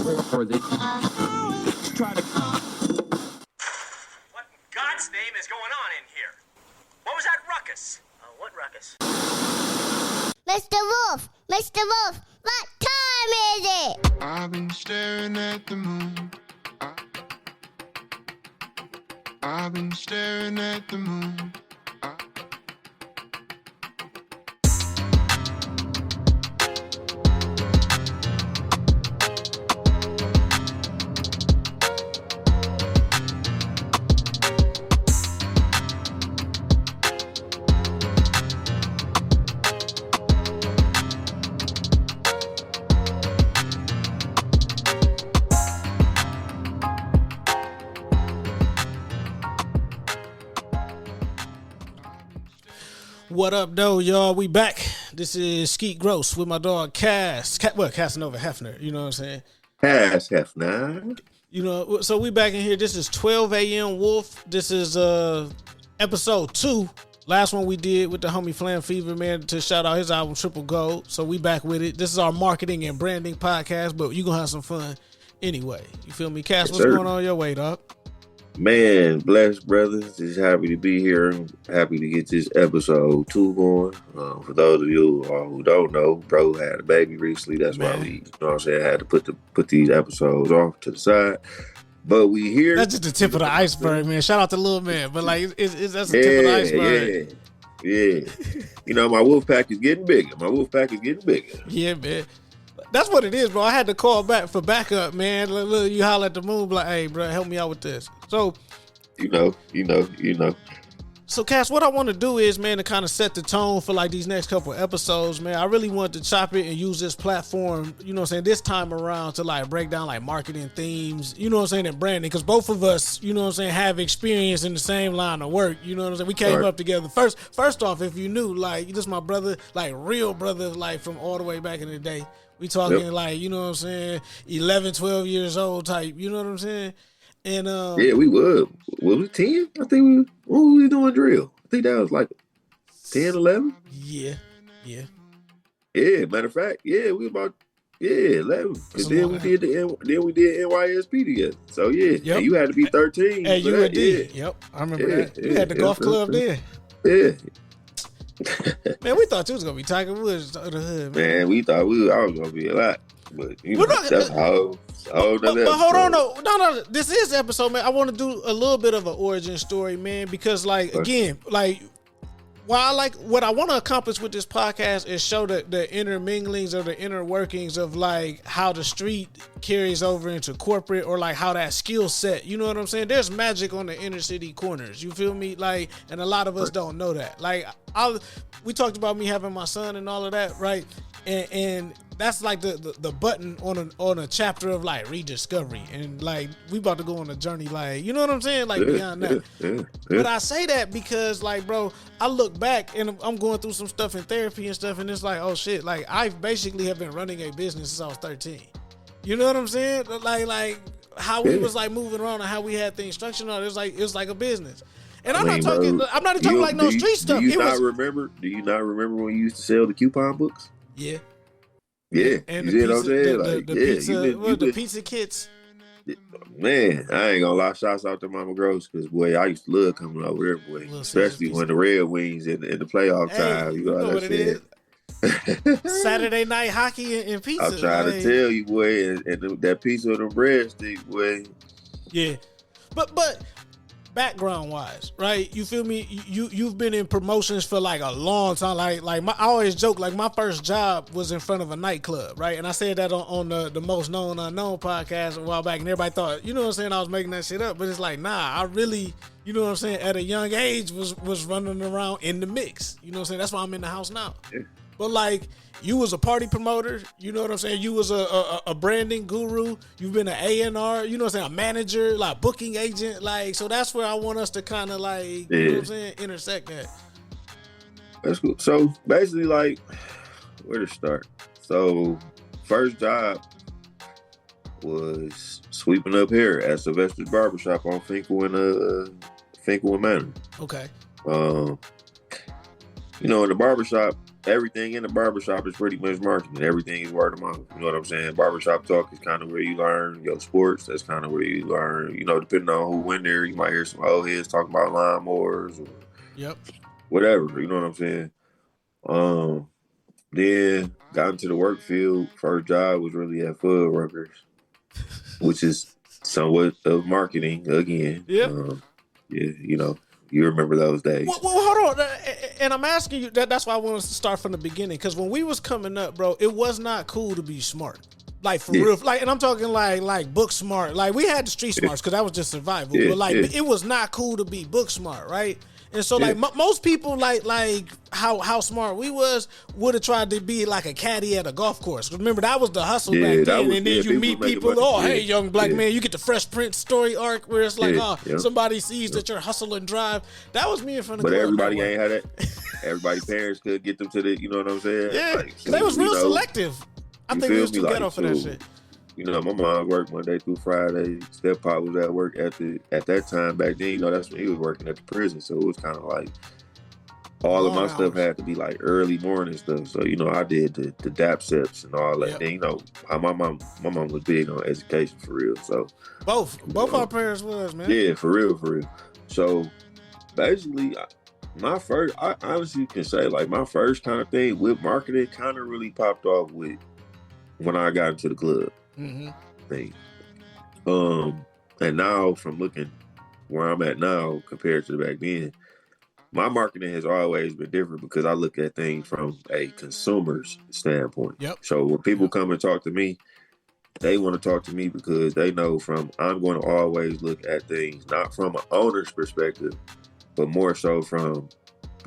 or they try to. What in God's name is going on in here? What was that ruckus? What ruckus? Mr. Wolf, what time is it? I've been staring at the moon. I've been staring at the moon. What up, though, y'all? We back. This is Skeet Gross with my dog Cass. Casanova Hefner. You know what I'm saying? Cass Hefner. You know, so we back in here. This is 12 a.m. Wolf. This is episode 2. Last one we did with the homie Flam Fever, man, to shout out his album Triple Gold. So we back with it. This is our marketing and branding podcast, but you gonna have some fun anyway. You feel me? Cass, what's going on your way, dog? Man, blessed brothers. Just happy to be here. Happy to get this episode 2 going. For those of you who don't know, bro had a baby recently. That's why we, you know what I'm saying, had to put these episodes off to the side. But we here. That's just the tip of the iceberg, man. Shout out to Lil Man. But like, that's the tip of the iceberg. Yeah. You know, my wolf pack is getting bigger. Yeah, man. That's what it is, bro. I had to call back for backup, man. Look, you holler at the moon, like, hey, bro, help me out with this. So, you know. So, Cass, what I want to do is, man, to kind of set the tone for like these next couple of episodes, man. I really want to chop it and use this platform, you know what I'm saying, this time around to like break down like marketing themes, you know what I'm saying, and branding, because both of us, you know what I'm saying, have experience in the same line of work. You know what I'm saying? We came up together. First off, if you knew, like, this my brother, like real brother, like from all the way back in the day. We talking like, you know what I'm saying, 11, 12 years old type, you know what I'm saying? And yeah, we were. Was it 10? I think we were doing drill. I think that was like 10, 11. Yeah. Yeah, matter of fact, yeah, we about 11. Cause then we did NYSP together. So yeah, and you had to be 13. Hey, you that, did. Yep, I remember that. You had the golf club there. Yeah. Man, we thought you was gonna be Tiger Woods of the hood, man. We thought I was gonna be a lot, but you know, that's how. But hold on, no. This is episode, man. I want to do a little bit of an origin story, man, because like again, like what I want to accomplish with this podcast is show the interminglings or the inner workings of like how the street carries over into corporate, or like how that skill set, you know what I'm saying? There's magic on the inner city corners, you feel me? Like, and a lot of us don't know that. Like, we talked about me having my son and all of that, right? And that's like the button on a chapter of like rediscovery, and like we about to go on a journey, like, you know what I'm saying, like beyond that. Yeah. But I say that because like, bro, I look back and I'm going through some stuff in therapy and stuff, and it's like, oh shit, like I basically have been running a business since I was 13. You know what I'm saying? Like how we was like moving around and how we had things structured. It was like a business. And I'm not talking like no street stuff. Do you not remember when you used to sell the coupon books? Yeah. Yeah, and you see what I'm saying? The pizza, the pizza kits. Man, I ain't gonna lie. Shouts out to Mama Gross, because boy, I used to love coming over there, boy. Especially when the Red Wings in the playoff time. You know what it is. Saturday night hockey and pizza. I'm trying to tell you, boy, and that pizza and the breadstick, boy. Yeah, but background wise, right? You feel me? You've been in promotions for like a long time. Like I always joke, like my first job was in front of a nightclub, right? And I said that on the Most Known Unknown podcast a while back, and everybody thought, you know what I'm saying, I was making that shit up. But it's like, nah, I really, you know what I'm saying, at a young age was running around in the mix. You know what I'm saying? That's why I'm in the house now. Yeah. But like, you was a party promoter, you know what I'm saying? You was a branding guru. You've been an A&R, you know what I'm saying? A manager, like booking agent. Like, so that's where I want us to kind of like, you know what I'm saying? Intersect that. That's cool. So basically, like, where to start? So first job was sweeping up hair at Sylvester's Barbershop on Finkel and Manor. Okay. You know, in the barbershop, everything in the barbershop is pretty much marketing. Everything is word of mouth. You know what I'm saying? Barbershop talk is kind of where you learn your sports. That's kind of where you learn, you know, depending on who went there, you might hear some old heads talking about lawnmowers or whatever. You know what I'm saying? Then got into the work field. First job was really at Fuddruckers, which is somewhat of marketing again. Yeah, you know, you remember those days. Well, hold on. And I'm asking you, that's why I want us to start from the beginning. Because when we was coming up, bro, it was not cool to be smart. Like, for real. Like, and I'm talking like book smart. Like, we had the street smarts because that was just survival. But, like, it was not cool to be book smart, right? And so, like, most people, like how smart we would have tried to be like a caddy at a golf course. Remember, that was the hustle back then. And then you meet people, hey, young black man, you get the Fresh Prince story arc where it's like, somebody sees that you're hustle and drive. That was me in front of the club. But everybody ain't had that. Everybody's parents could get them to the, you know what I'm saying? Yeah, like, they was real selective. I think we was too ghetto for that shit. You know, my mom worked Monday through Friday. Step Pop was at work at that time back then. You know, that's when he was working at the prison. So it was kind of like all of my stuff had to be like early morning stuff. So, you know, I did the dap steps and all that. Then, you know, my mom was big on education for real. So both our parents was, man. Yeah, for real. So basically, I honestly can say like my first kind of thing with marketing kind of really popped off with when I got into the club. Thing. And now from looking where I'm at now compared to back then, my marketing has always been different because I look at things from a consumer's standpoint. So when people come and talk to me, they want to talk to me because they know I'm going to always look at things not from an owner's perspective, but more so from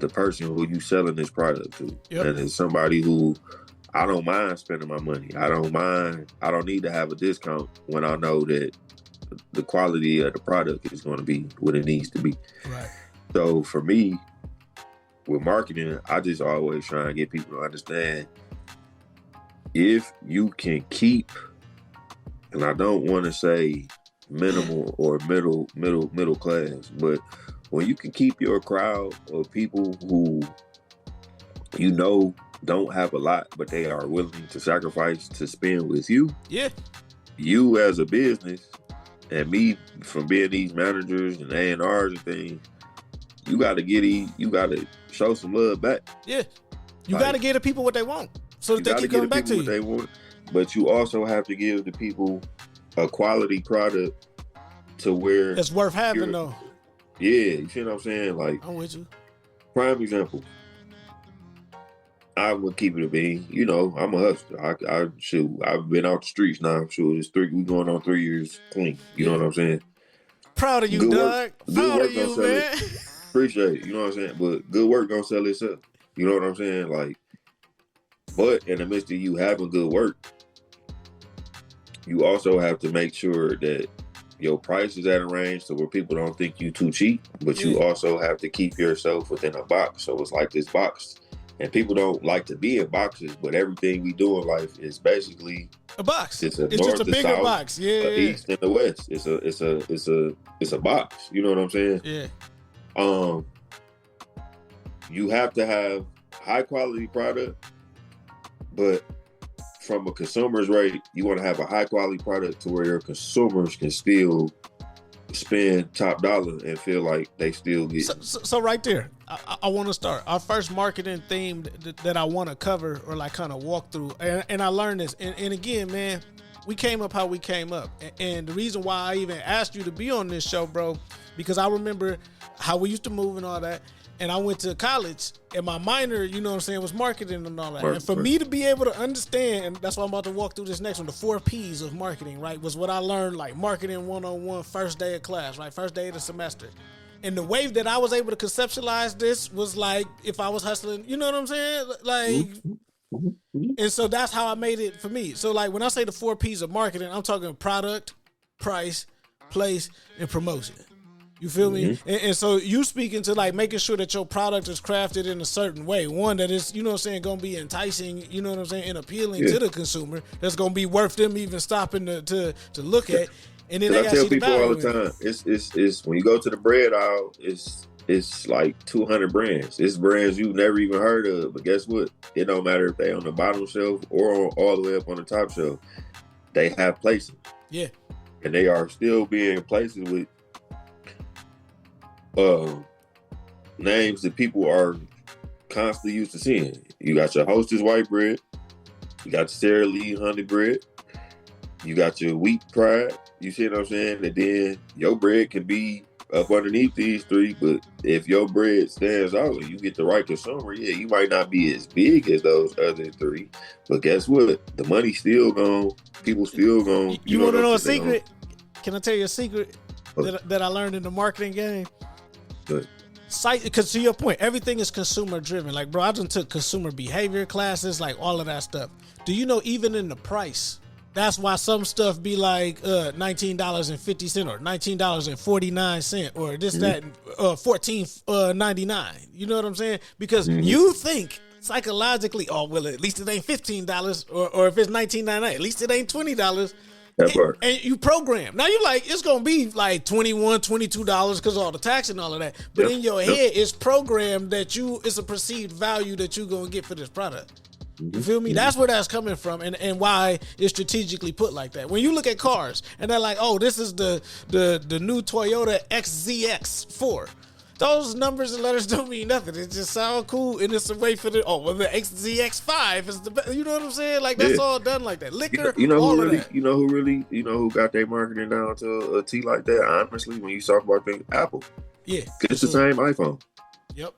the person who you selling this product to. And it's somebody who I don't mind spending my money. I don't need to have a discount when I know that the quality of the product is going to be what it needs to be. Right. So for me, with marketing, I just always try and get people to understand if you can keep, and I don't want to say minimal or middle class, but when you can keep your crowd of people who you know don't have a lot, but they are willing to sacrifice to spend with you. Yeah. You as a business, and me from being these managers and A&Rs and things, you gotta show some love back. Yeah. You gotta give the people what they want so that they keep coming back to you. What they want, but you also have to give the people a quality product to where it's worth having though. Yeah, you see what I'm saying? Like, I'm with you. Prime example. I would keep it a bean. You know, I'm a hustler. I've been out the streets now. We going on 3 years clean. You know what I'm saying? Proud of you, Doug. Proud of you, man. Appreciate it. You know what I'm saying? But good work gonna sell itself. You know what I'm saying? Like, but in the midst of you having good work, you also have to make sure that your price is at a range so where people don't think you too cheap, but you also have to keep yourself within a box. So it's like this box. And people don't like to be in boxes, but everything we do in life is basically a box. It's north, just a bigger south, box. Yeah. East and the west. It's a box. You know what I'm saying? Yeah. You have to have high quality product, but from a consumer's rate, you want to have a high quality product to where your consumers can still spend top dollar and feel like they still get. So right there, I want to start our first marketing theme that I want to cover or like kind of walk through, and I learned this, and again, man, we came up how we came up, and the reason why I even asked you to be on this show, bro, because I remember how we used to move and all that. And I went to college, and my minor, you know what I'm saying, was marketing and all that. And for me to be able to understand, and that's why I'm about to walk through this next one, the 4 P's of marketing, right, was what I learned, like marketing 101, first day of class, right, first day of the semester. And the way that I was able to conceptualize this was like if I was hustling, you know what I'm saying? Like, and so that's how I made it for me. So, like, when I say the 4 P's of marketing, I'm talking product, price, place, and promotion. You feel me? And so you speaking to like making sure that your product is crafted in a certain way. One that is, you know what I'm saying, going to be enticing, you know what I'm saying, and appealing to the consumer. That's going to be worth them even stopping to look at. And then they I tell people all the time, it's when you go to the bread aisle, it's it's like 200 brands. It's brands you never even heard of. But guess what? It don't matter if they on the bottom shelf or all the way up on the top shelf. They have places. Yeah. And they are still being places with names that people are constantly used to seeing. You got your Hostess white bread. You got your Sara Lee honey bread. You got your wheat pride. You see what I'm saying? And then your bread can be up underneath these three, but if your bread stands out and you get the right consumer, yeah, you might not be as big as those other three. But guess what? The money's still gone. People still gone. You want to know a secret? Can I tell you a secret that I learned in the marketing game? Good. Because to your point, everything is consumer driven. Like, bro, I done took consumer behavior classes, like all of that stuff. Do you know even in the price, that's why some stuff be like $19.50 or $19.49 or this, that, $14.99. You know what I'm saying? Because you think psychologically, oh, well, at least it ain't $15, or if it's $19.99, at least it ain't $20. And you program. Now you like, it's going to be like $21, $22 because of all the tax and all of that. But in your head, it's programmed that it's a perceived value that you're going to get for this product. You feel me? That's where that's coming from, and why it's strategically put like that. When you look at cars and they're like, oh, this is the new Toyota XZX4. Those numbers and letters don't mean nothing. It just sound cool, and it's a way for the XZX5 is the best. You know what I'm saying? Like, that's all done like that. Liquor, all of that. You know who got their marketing down to a T like that? Honestly, when you talk about things, Apple. Yeah. It's the same iPhone. Yep.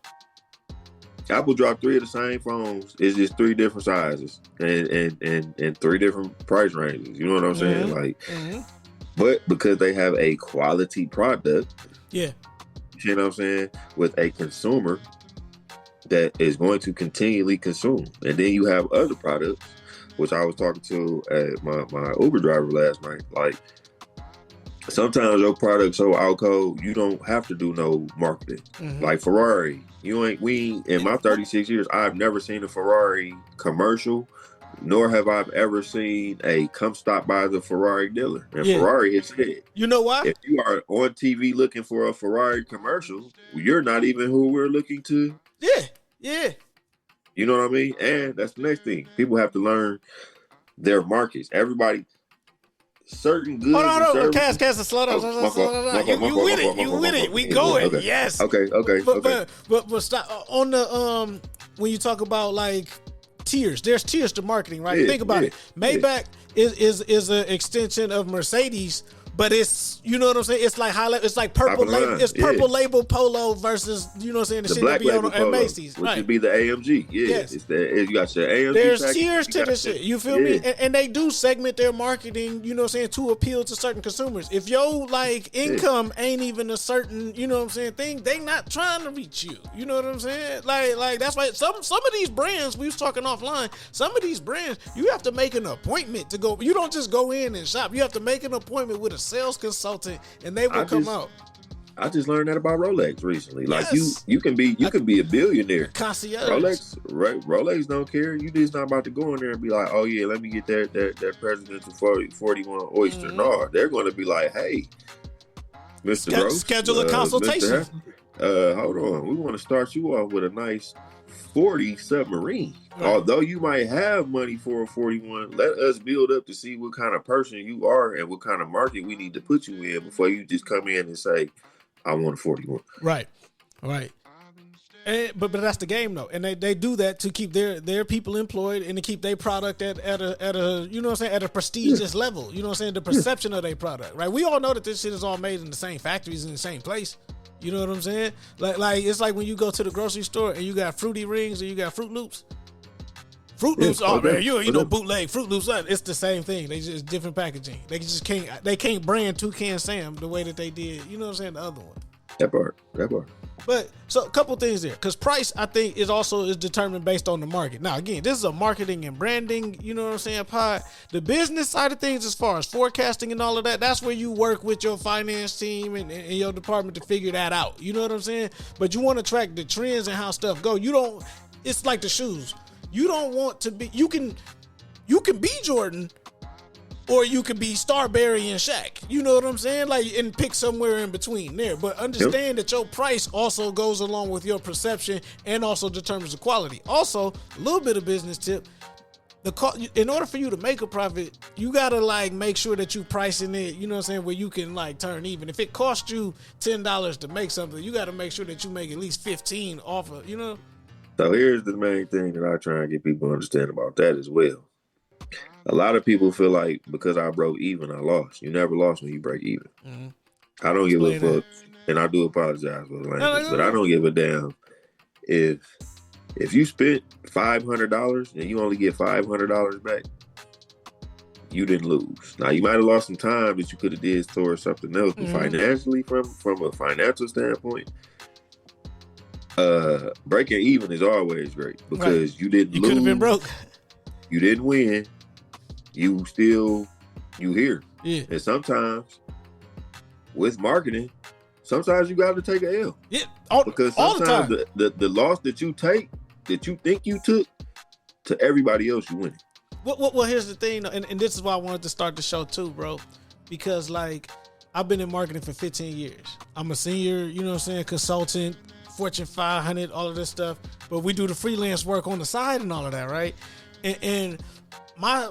Apple dropped 3 of the same phones. It's just 3 different sizes and 3 different price ranges. You know what I'm saying? Like, but because they have a quality product, yeah, you know what I'm saying, with a consumer that is going to continually consume, and then you have other products, which I was talking to my Uber driver last night. Like, sometimes your product's so out cold, you don't have to do no marketing. Like Ferrari, in my 36 years, I've never seen a Ferrari commercial, nor have I ever seen a come stop by the Ferrari dealer. And Ferrari is it. You know why? If you are on TV looking for a Ferrari commercial, you're not even who we're looking to. Yeah. You know what I mean? And that's the next thing. People have to learn their markets. Everybody, certain goods. Hold on. Cass, slow down. You with it. We going. Okay. Yes. Okay. But stop on the when you talk about like tiers. There's tiers to marketing, right? Think about it. Maybach is an extension of Mercedes. But it's, you know what I'm saying? It's like it's like purple label. It's purple label polo versus, you know what I'm saying, the shit that be on at Macy's, which would be the AMG. Yes. You got your AMG. There's tiers to the shit. You feel me? And they do segment their marketing, you know what I'm saying, to appeal to certain consumers. If your like income ain't even a certain, you know what I'm saying, thing, they not trying to reach you. You know what I'm saying? Like that's why some of these brands, we was talking offline, some of these brands, you have to make an appointment to go. You don't just go in and shop. You have to make an appointment with a sales consultant, and they will come out. I just learned that about Rolex recently. Like, you can be a billionaire. Concierge. Rolex don't care. You just not about to go in there and be like, oh yeah, let me get that presidential 41 oyster. No, they're going to be like, hey, Mr. Rose, schedule a consultation. Hold on, we want to start you off with a nice 40 submarine. Right. Although you might have money for a 41, let us build up to see what kind of person you are and what kind of market we need to put you in before you just come in and say, I want a 41. Right. But that's the game though, and they do that to keep their people employed and to keep their product at a you know what I'm saying, at a prestigious level. You know what I'm saying, the perception of their product. Right. We all know that this shit is all made in the same factories in the same place. You know what I'm saying? Like it's like when you go to the grocery store and you got Fruity Rings or you got Fruit Loops. Fruit Loops, man, you know bootleg Fruit Loops. It's the same thing. They just different packaging. They can't brand Toucan Sam the way that they did. You know what I'm saying? The other one. That part. But so a couple things there, because price I think is determined based on the market. Now again, this is a marketing and branding, you know what I'm saying, pod. The business side of things, as far as forecasting and all of that, that's where you work with your finance team and your department to figure that out. You know what I'm saying? But you want to track the trends and how stuff go. It's like the shoes. You don't want to be. You can be Jordan, or you could be Starberry and Shaq. You know what I'm saying? Like, and pick somewhere in between there. But understand that your price also goes along with your perception and also determines the quality. Also, a little bit of business tip. In order for you to make a profit, you gotta like make sure that you pricing it, you know what I'm saying, where you can like turn even. If it costs you $10 to make something, you gotta make sure that you make at least 15 off of, you know. So here's the main thing that I try and get people to understand about that as well. A lot of people feel like because I broke even, I lost. You never lost when you break even. Mm-hmm. I don't give a fuck, and I do apologize for the language, but I don't give a damn if you spent $500 and you only get $500 back. You didn't lose. Now you might have lost some time that you could have did towards something else, but financially, from a financial standpoint, breaking even is always great because you didn't lose. You could have been broke. You didn't win. You here. Yeah. And sometimes with marketing, sometimes you got to take a L. Yeah. Because sometimes the loss that you take, that you think you took, to everybody else you win. Well, here's the thing, and this is why I wanted to start the show too, bro. Because like I've been in marketing for 15 years. I'm a senior, you know what I'm saying, consultant, Fortune 500, all of this stuff. But we do the freelance work on the side and all of that, right? And my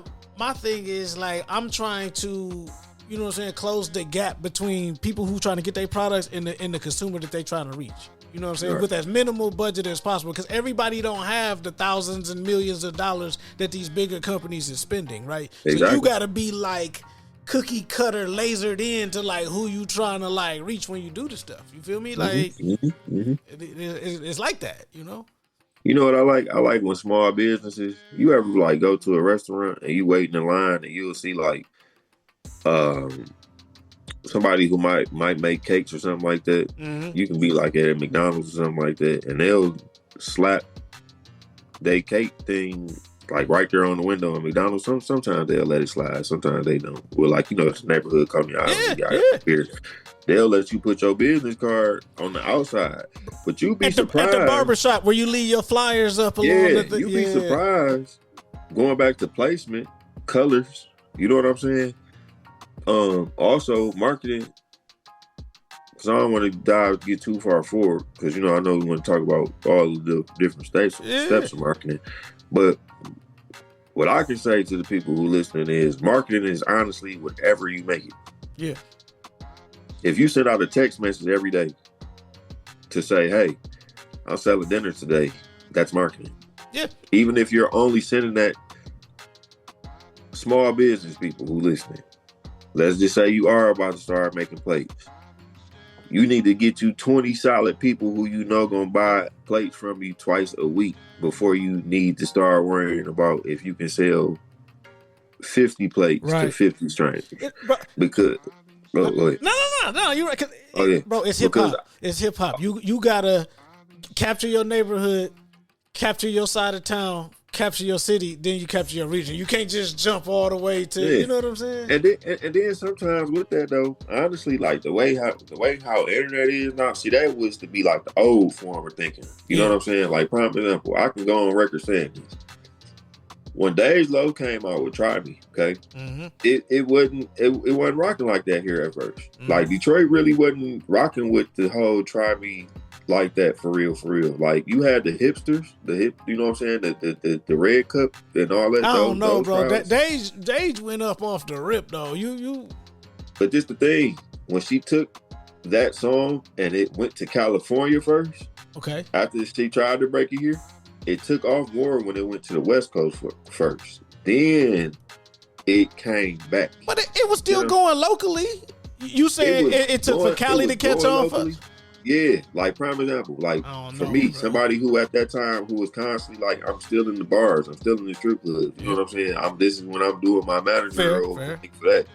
thing is like I'm trying to, you know what I'm saying, close the gap between people who trying to get their products and the consumer that they trying to reach. You know what I'm saying? Right. With as minimal budget as possible, because everybody don't have the thousands and millions of dollars that these bigger companies is spending, right? Exactly. So you got to be like cookie cutter lasered in to like who you trying to like reach when you do the stuff. You feel me? Like it's like that, you know? You know what I like? I like when small businesses, you ever like go to a restaurant and you wait in the line and you'll see like somebody who might make cakes or something like that. Mm-hmm. You can be like at McDonald's or something like that, and they'll slap they cake thing like right there on the window in McDonald's. Sometimes they'll let it slide, sometimes they don't. Well, like, you know, it's a neighborhood company. They'll let you put your business card on the outside, but you be surprised at the barbershop where you leave your flyers up along the thing. You be surprised going back to placement, colors. You know what I'm saying? Also marketing, because I don't want to get too far forward, because you know I know we want to talk about all of the different steps of marketing, but what I can say to the people who listening is marketing is honestly whatever you make it. Yeah. If you send out a text message every day to say, hey, I'm selling dinner today, that's marketing. Yeah. Even if you're only sending that small business people who listening, let's just say you are about to start making plates. You need to get you 20 solid people who you know gonna buy plates from you twice a week before you need to start worrying about if you can sell 50 plates to 50 strangers. Because go ahead. No, you're right. Bro, it's hip hop. It's hip hop. You gotta capture your neighborhood, capture your side of town, capture your city, then you capture your region. You can't just jump all the way to, you know what I'm saying? And then sometimes with that though, honestly, like the way how internet is now, see, that was to be like the old form of thinking. You know what I'm saying? Like, prime example, I can go on record saying this. When Days Low came out with Try Me, okay, it wasn't rocking like that here at first. Like Detroit really wasn't rocking with the whole Try Me like that for real. Like, you had the hipsters, you know what I'm saying, the red cup and all that. I don't know, bro. Gage went up off the rip though. You. But just the thing, when she took that song and it went to California first, okay, after she tried to break it here, it took off more when it went to the West Coast first. Then it came back. But it was still going locally. You saying it took for Cali to catch on first? Yeah, like prime example, like for me, somebody who at that time who was constantly like, I'm still in the bars, I'm still in the strip clubs. You know what I'm saying? This is when I'm doing my manager role. For that,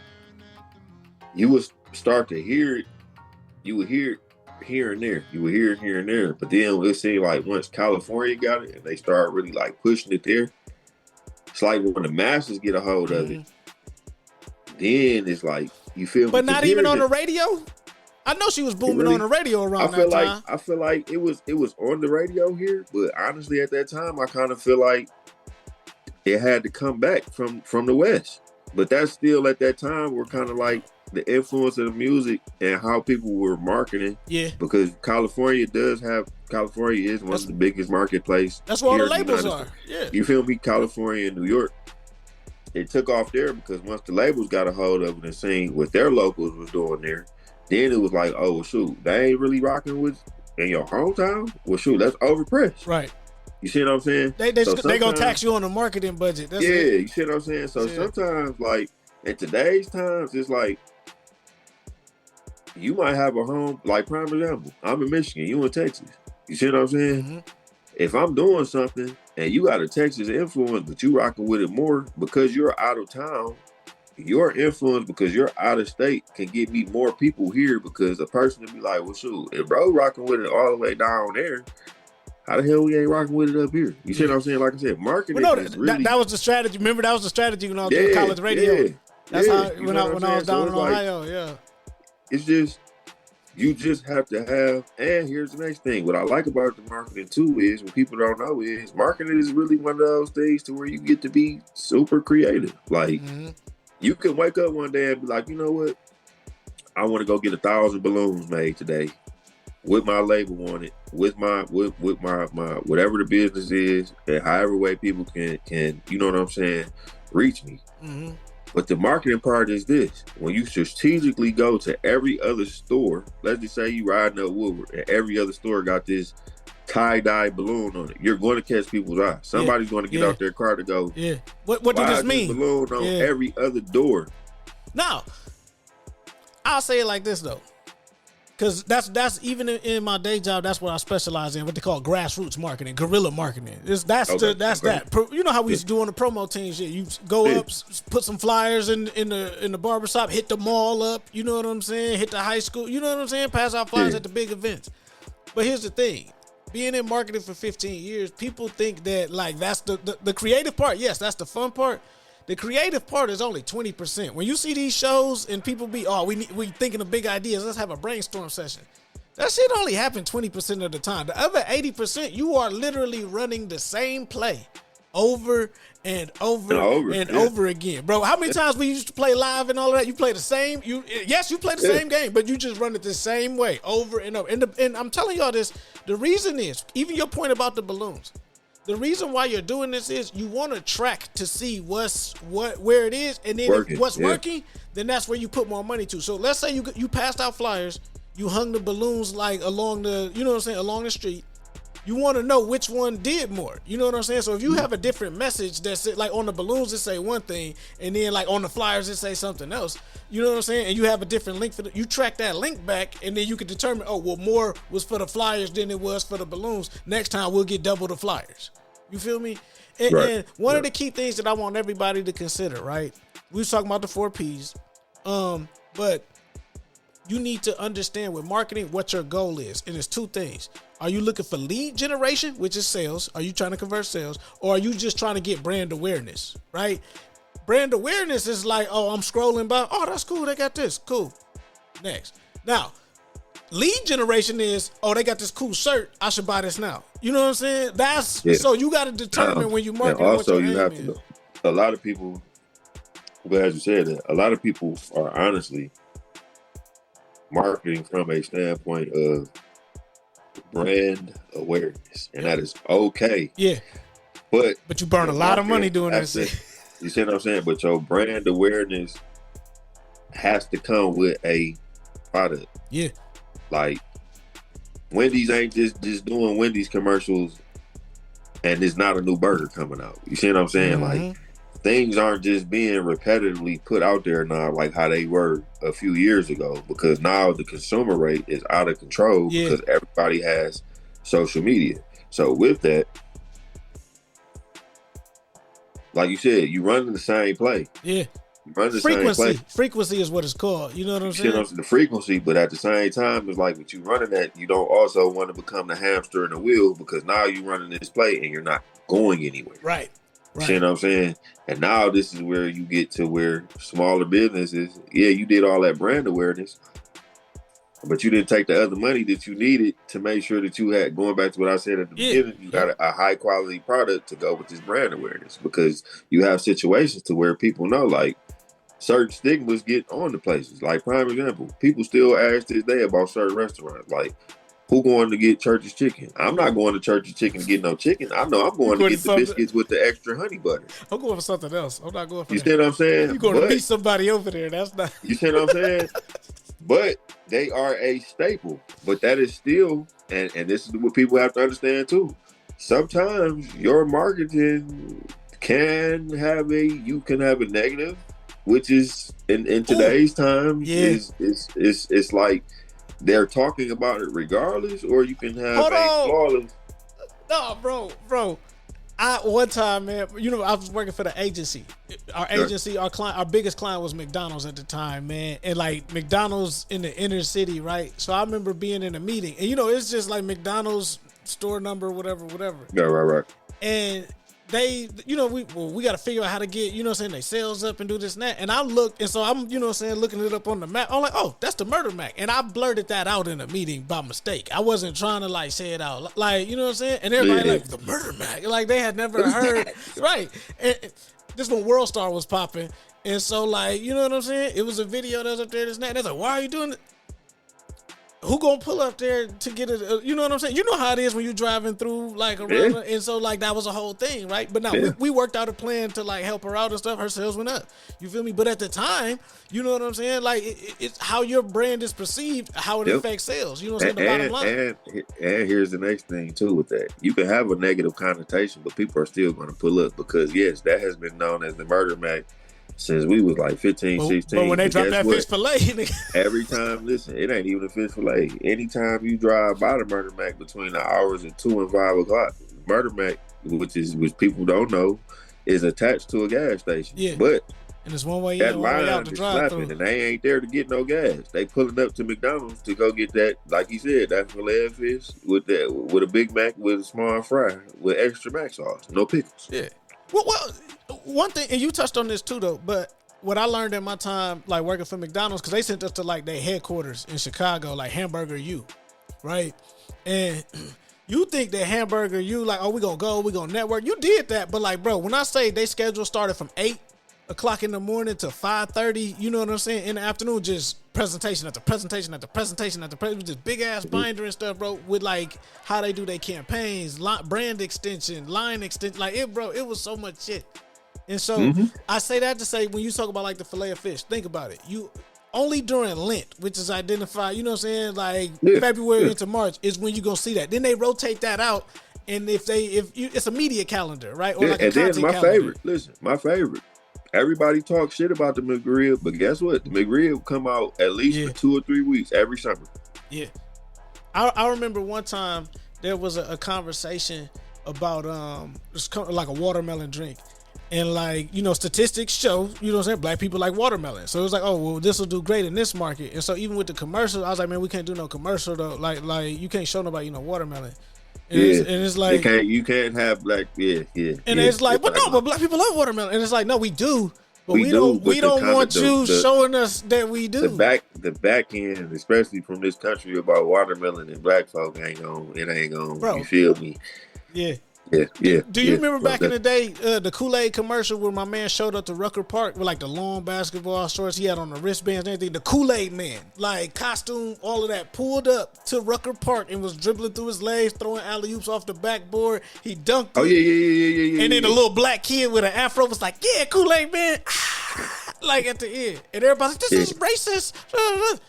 you would start to hear it. You would hear it here and there. You would hear it here and there. But then it seemed like once California got it and they started really like pushing it there, it's like when the masses get a hold of it, then it's like, you feel. But not even on the radio. I know she was booming on the radio around that time. I feel like it was on the radio here, but honestly, at that time, I kind of feel like it had to come back from the West, But that's still at that time were kind of like the influence of the music and how people were marketing. Yeah. Because California is one of the biggest marketplace. That's where all the here in labels United are. States. Yeah. You feel me? California and New York. It took off there because once the labels got a hold of it and seen what their locals was doing there, then it was like, oh, well, shoot, they ain't really rocking with in your hometown? Well, shoot, that's overpriced. Right. You see what I'm saying? They gonna tax you on the marketing budget. That's it. You see what I'm saying? So sometimes, like, in today's times, it's like, you might have a home, like, prime example, I'm in Michigan, you in Texas. You see what I'm saying? Mm-hmm. If I'm doing something and you got a Texas influence, but you rocking with it more because you're out of town, your influence because you're out of state can get me more people here because a person will be like, well, shoot, if bro rocking with it all the way down there, how the hell we ain't rocking with it up here? You see what I'm saying? Like I said, marketing is really... that was the strategy. Remember, that was the strategy when I was doing college radio. That's how when I was down in Ohio, yeah. It's just... You just have to have, and here's the next thing. What I like about the marketing too is, what people don't know is, marketing is really one of those things to where you get to be super creative. Like, you can wake up one day and be like, you know what? I want to go get 1,000 balloons made today with my label on it, with my whatever the business is, and however way people can you know what I'm saying, reach me. Mm-hmm. But the marketing part is this. When you strategically go to every other store, let's just say you riding up Woodward and every other store got this tie-dye balloon on it, you're going to catch people's eye. Somebody's going to get out their car to go, what do this mean? Balloon on every other door. Now, I'll say it like this, though. Because that's even in my day job, that's what I specialize in, what they call grassroots marketing, guerrilla marketing. That. You know how we used to do on the promo teams. Yeah, you go up, put some flyers in the barbershop, hit the mall up, you know what I'm saying? Hit the high school, you know what I'm saying? Pass out flyers at the big events. But here's the thing. Being in marketing for 15 years, people think that, like, that's the creative part. Yes, that's the fun part. The creative part is only 20%. When you see these shows and people be, we thinking of big ideas, let's have a brainstorm session. That shit only happens 20% of the time. The other 80%, you are literally running the same play over and over again. Bro, how many times we used to play live and all of that? You play the same, you play the same game, but you just run it the same way over and over. And I'm telling y'all this, the reason is, even your point about the balloons, the reason why you're doing this is you want to track to see where it is, and then if what's working, then that's where you put more money to. So let's say you passed out flyers, you hung the balloons like along the, you know what I'm saying, along the street. You want to know which one did more. You know what I'm saying? So if you have a different message that's like on the balloons it say one thing, and then like on the flyers it say something else. You know what I'm saying? And you have a different link you track that link back, and then you can determine, more was for the flyers than it was for the balloons. Next time we'll get double the flyers. You feel me? And one of the key things that I want everybody to consider, right? We was talking about the 4 Ps. But you need to understand with marketing what your goal is. And it's 2 things. Are you looking for lead generation, which is sales? Are you trying to convert sales? Or are you just trying to get brand awareness, right? Brand awareness is like, I'm scrolling by. Oh, that's cool. They got this. Cool. Next. Now, lead generation is, they got this cool shirt. I should buy this now. You know what I'm saying? So you got to determine when you market. Also, you have to know. A lot of people, glad you said that. A lot of people are honestly marketing from a standpoint of brand awareness, and that is okay. Yeah. But you burn a lot of money doing that shit. You see what I'm saying? But your brand awareness has to come with a product. Yeah. Like, Wendy's ain't just doing Wendy's commercials and there's not a new burger coming out. You see what I'm saying? Mm-hmm. Like, things aren't just being repetitively put out there now like how they were a few years ago, because now the consumer rate is out of control because everybody has social media. So with that, like you said, you run the same play. Yeah. Frequency is what it's called. You know what I'm saying? The frequency, but at the same time, it's like with you running that, you don't also want to become the hamster in the wheel, because now you're running this play and you're not going anywhere. Right. You know what I'm saying? And now this is where you get to where smaller businesses, you did all that brand awareness, but you didn't take the other money that you needed to make sure that you had, going back to what I said at the beginning, you got a high quality product to go with this brand awareness, because you have situations to where people know, like, certain stigmas get on the places. Like, prime example, people still ask this day about certain restaurants. Like, who going to get Church's Chicken? I'm not going to Church's Chicken to get no chicken. I know I'm going to get the biscuits with the extra honey butter. I'm going for something else. I'm not going for You see what I'm saying? You're going to meet somebody over there. That's not. You see what I'm saying? But they are a staple. But that is still, and this is what people have to understand too. Sometimes your marketing you can have a negative, which is in today's time it's like they're talking about it regardless, or you can have flawless. No, bro. One time, man, I was working for the agency. Our agency, our client, our biggest client was McDonald's at the time, man. And like McDonald's in the inner city, right? So I remember being in a meeting, and it's just like McDonald's store number, whatever. Yeah, right. And they, we got to figure out how to get, they sales up and do this and that. And I looked, and so I'm, looking it up on the map. I'm like, oh, that's the Murder Mac. And I blurted that out in a meeting by mistake. I wasn't trying to like say it out, like, you know what I'm saying? And everybody like, the Murder Mac. Like they had never heard, right. And this when World Star was popping. And so like, you know what I'm saying? It was a video that was up there, this and that. And they're like, why are you doing it? Who gonna pull up there to get it? You know what I'm saying? You know how it is when you're driving through like around, and so like that was a whole thing, right? But now we worked out a plan to like help her out and stuff. Her sales went up. You feel me? But at the time, you know what I'm saying? Like it's how your brand is perceived, how it affects sales. You know what I'm saying? The bottom line. And here's the next thing too with that. You can have a negative connotation, but people are still going to pull up because yes, that has been known as the Murder Mac since we was like 15, 16. But when they drop that fish fillet, every time, listen, it ain't even a fish fillet. Anytime you drive by the Murder Mac between the hours of 2 and 5 o'clock, Murder Mac, which people don't know, is attached to a gas station. Yeah. But and it's one way that in, one way out line to is drive slapping, through. and they ain't there to get no gas. They pulling up to McDonald's to go get that, like you said, that filet of fish with a Big Mac with a small fry with extra mac sauce, no pickles. Yeah. Well, one thing, and you touched on this too, though, but what I learned in my time, like working for McDonald's, because they sent us to like their headquarters in Chicago, like Hamburger U, right? And you think that Hamburger U, like, oh, we gonna network. You did that, but like, bro, when I say they schedule started from 8 o'clock in the morning to 5:30, you know what I'm saying? In the afternoon, just presentation after presentation after presentation after presentation, just big ass binder and stuff, bro, with like how they do their campaigns, brand extension, line extension, like it was so much shit. And so I say that to say, when you talk about like the fillet of fish, think about it. You only during Lent, which is identified, you know what I'm saying, like February into March is when you gonna see that. Then they rotate that out, and if it's a media calendar, right? Or like a content calendar. My favorite. Everybody talks shit about the McRib, but guess what? The McRib come out at least for 2 or 3 weeks every summer. Yeah. I remember one time there was a conversation about like a watermelon drink. And like, statistics show, you know what I'm saying, black people like watermelon. So it was like, oh, well, this will do great in this market. And so even with the commercial, I was like, man, we can't do no commercial though. Like you can't show nobody, watermelon. And it's like you can't have black, And it's like, but black people love watermelon. And it's like, no, we do. But we don't want you showing us that we do. The back end, especially from this country about watermelon and black folk ain't gonna, bro, you feel me? Yeah. Yeah. Do you remember back in the day, the Kool-Aid commercial where my man showed up to Rucker Park with like the long basketball shorts he had on the wristbands and everything? The Kool-Aid man, like costume, all of that, pulled up to Rucker Park and was dribbling through his legs, throwing alley-oops off the backboard. He dunked it. Oh, yeah. And then the little black kid with an afro was like, yeah, Kool-Aid man. Like at the end. And everybody's like, this is racist.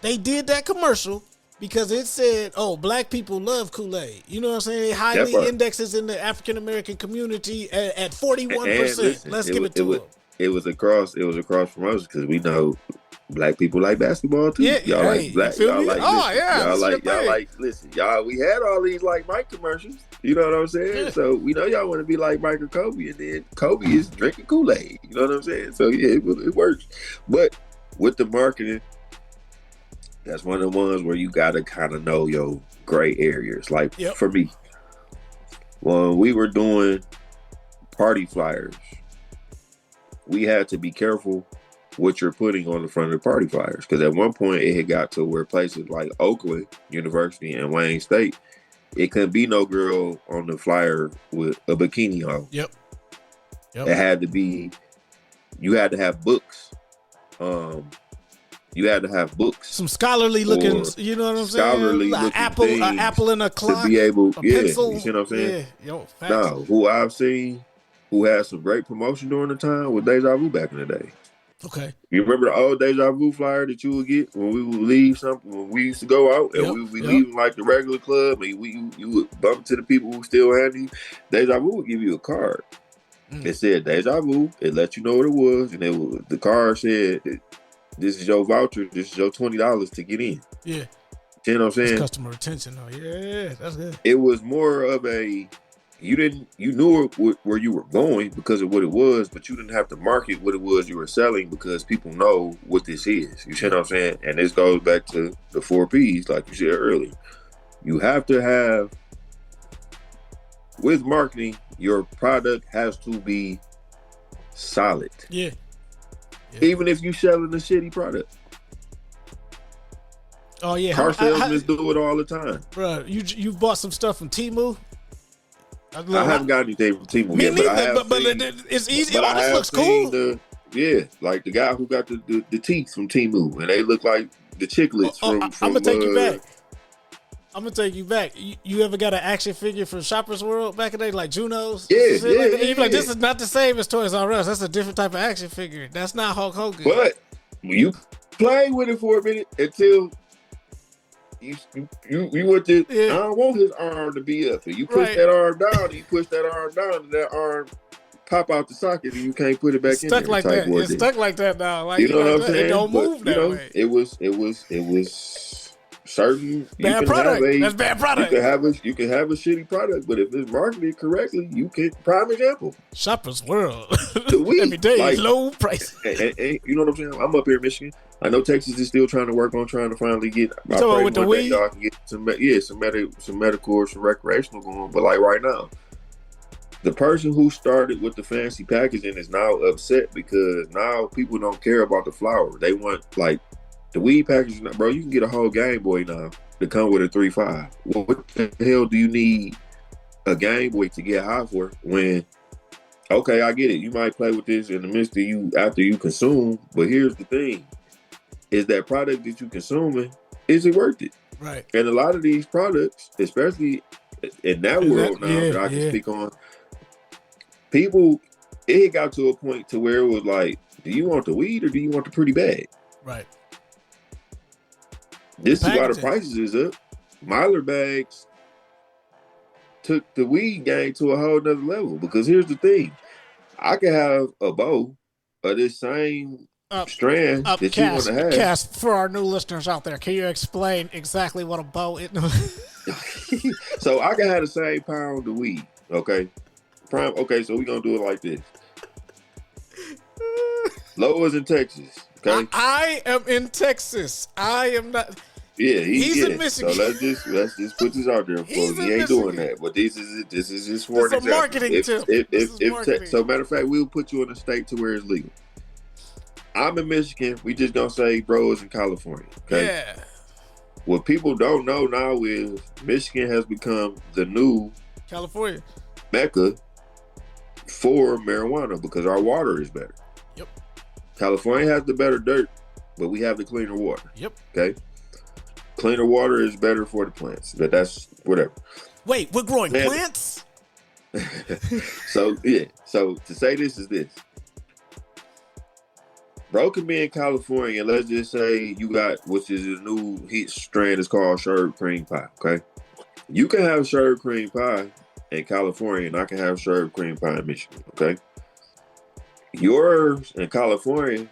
They did that commercial because it said, oh, black people love Kool-Aid. You know what I'm saying? It highly indexes in the African-American community at 41%. Let's give it to them. It was across from us because we know black people like basketball too. Yeah, y'all like black. Y'all like, listen, y'all, we had all these like Mike commercials. You know what I'm saying? Yeah. So we know y'all want to be like Mike or Kobe, and then Kobe is drinking Kool-Aid. You know what I'm saying? So yeah, it works. But with the marketing, that's one of the ones where you gotta kind of know your gray areas. Like for me, when we were doing party flyers, we had to be careful what you're putting on the front of the party flyers. Because at one point it had got to where places like Oakland University and Wayne State, it couldn't be no girl on the flyer with a bikini on. Yep. It had to be, you had to have books you had to have books. Some scholarly looking, you know what I'm saying? Scholarly looking things an apple in a clock, to be able, a pencil. you see what I'm saying? Yeah, yo, facts. No, who I've seen who had some great promotion during the time was Deja Vu back in the day. Okay. You remember the old Deja Vu flyer that you would get when we would leave something, when we used to go out and we would leave like the regular club and you would bump into the people who still had you. Deja Vu would give you a card. It said Deja Vu. It let you know what it was, and the card said, "This is your voucher. This is your $20 to get in." Yeah, you know what I'm saying? It's customer retention, though. Yeah, that's good. It was more of a you knew where you were going because of what it was, but you didn't have to market what it was you were selling because people know what this is. You see what I'm saying? And this goes back to the 4 P's, like you said earlier. You have to have, with marketing, your product has to be solid. Yeah. Even if you selling a shitty product. Oh yeah. Car salesmen do it all the time. Bro, you bought some stuff from Temu? I haven't got anything from Temu yet, but I have seen, it's easy. But Oh, this looks cool. Like the guy who got the teeth from Temu, and they look like the chiclets from I'm gonna take you back. I'm gonna take you back. You ever got an action figure from Shoppers World back in the day, like Juno's? Yeah. You're like, this is not the same as Toys R Us. That's a different type of action figure. That's not Hulk Hogan. But you play with it for a minute until you went to. I don't want his arm to be up. And you push that arm down. And you push that arm down, and that arm pop out the socket, and you can't put it back in there. Stuck like that. It's stuck like that now. Like, you know what I'm saying? It don't move that way. It was certain bad product. That's bad product. You can have a shitty product, but if it's marketed correctly, you can. Prime example, Shoppers World. The every day, like, low price. And you know what I'm saying? I'm up here in Michigan. I know Texas is still trying to finally get. You talking about with the Wii? Y'all can get some medical or some recreational going, but like right now, the person who started with the fancy packaging is now upset because now people don't care about the flower. They want like. The weed package, bro, you can get a whole Game Boy now to come with a 3.5. Well, what the hell do you need a Game Boy to get high for when, okay, I get it. You might play with this in the midst of you after you consume, but here's the thing. Is that product that you consuming, is it worth it? Right. And a lot of these products, especially in that world now that I can speak on, people, it got to a point to where it was like, do you want the weed or do you want the pretty bag? Right. This is why the prices is up. Myler bags took the weed game to a whole nother level because here's the thing. I can have a bow of this same strand that Cass, you want to have. Cass, for our new listeners out there, can you explain exactly what a bow is? So I can have the same pound of weed, okay? Okay, so we're going to do it like this. Lois in Texas, okay? I am in Texas. I am not... Yeah, he's in Michigan. So let's just put this out there for him. He ain't doing that. But this is just for an example. Marketing tip. So matter of fact, we'll put you in a state to where it's legal. I'm in Michigan. We just gonna say bro is in California. Okay. Yeah. What people don't know now is Michigan has become the new California mecca for marijuana because our water is better. Yep. California has the better dirt, but we have the cleaner water. Yep. Okay. Cleaner water is better for the plants, but that's whatever. Wait, we're growing plants? So to say this is this. Bro can be in California, and let's just say you got, which is a new heat strand, is called sherbet cream pie, okay? You can have sherbet cream pie in California, and I can have sherbet cream pie in Michigan, okay? Yours in California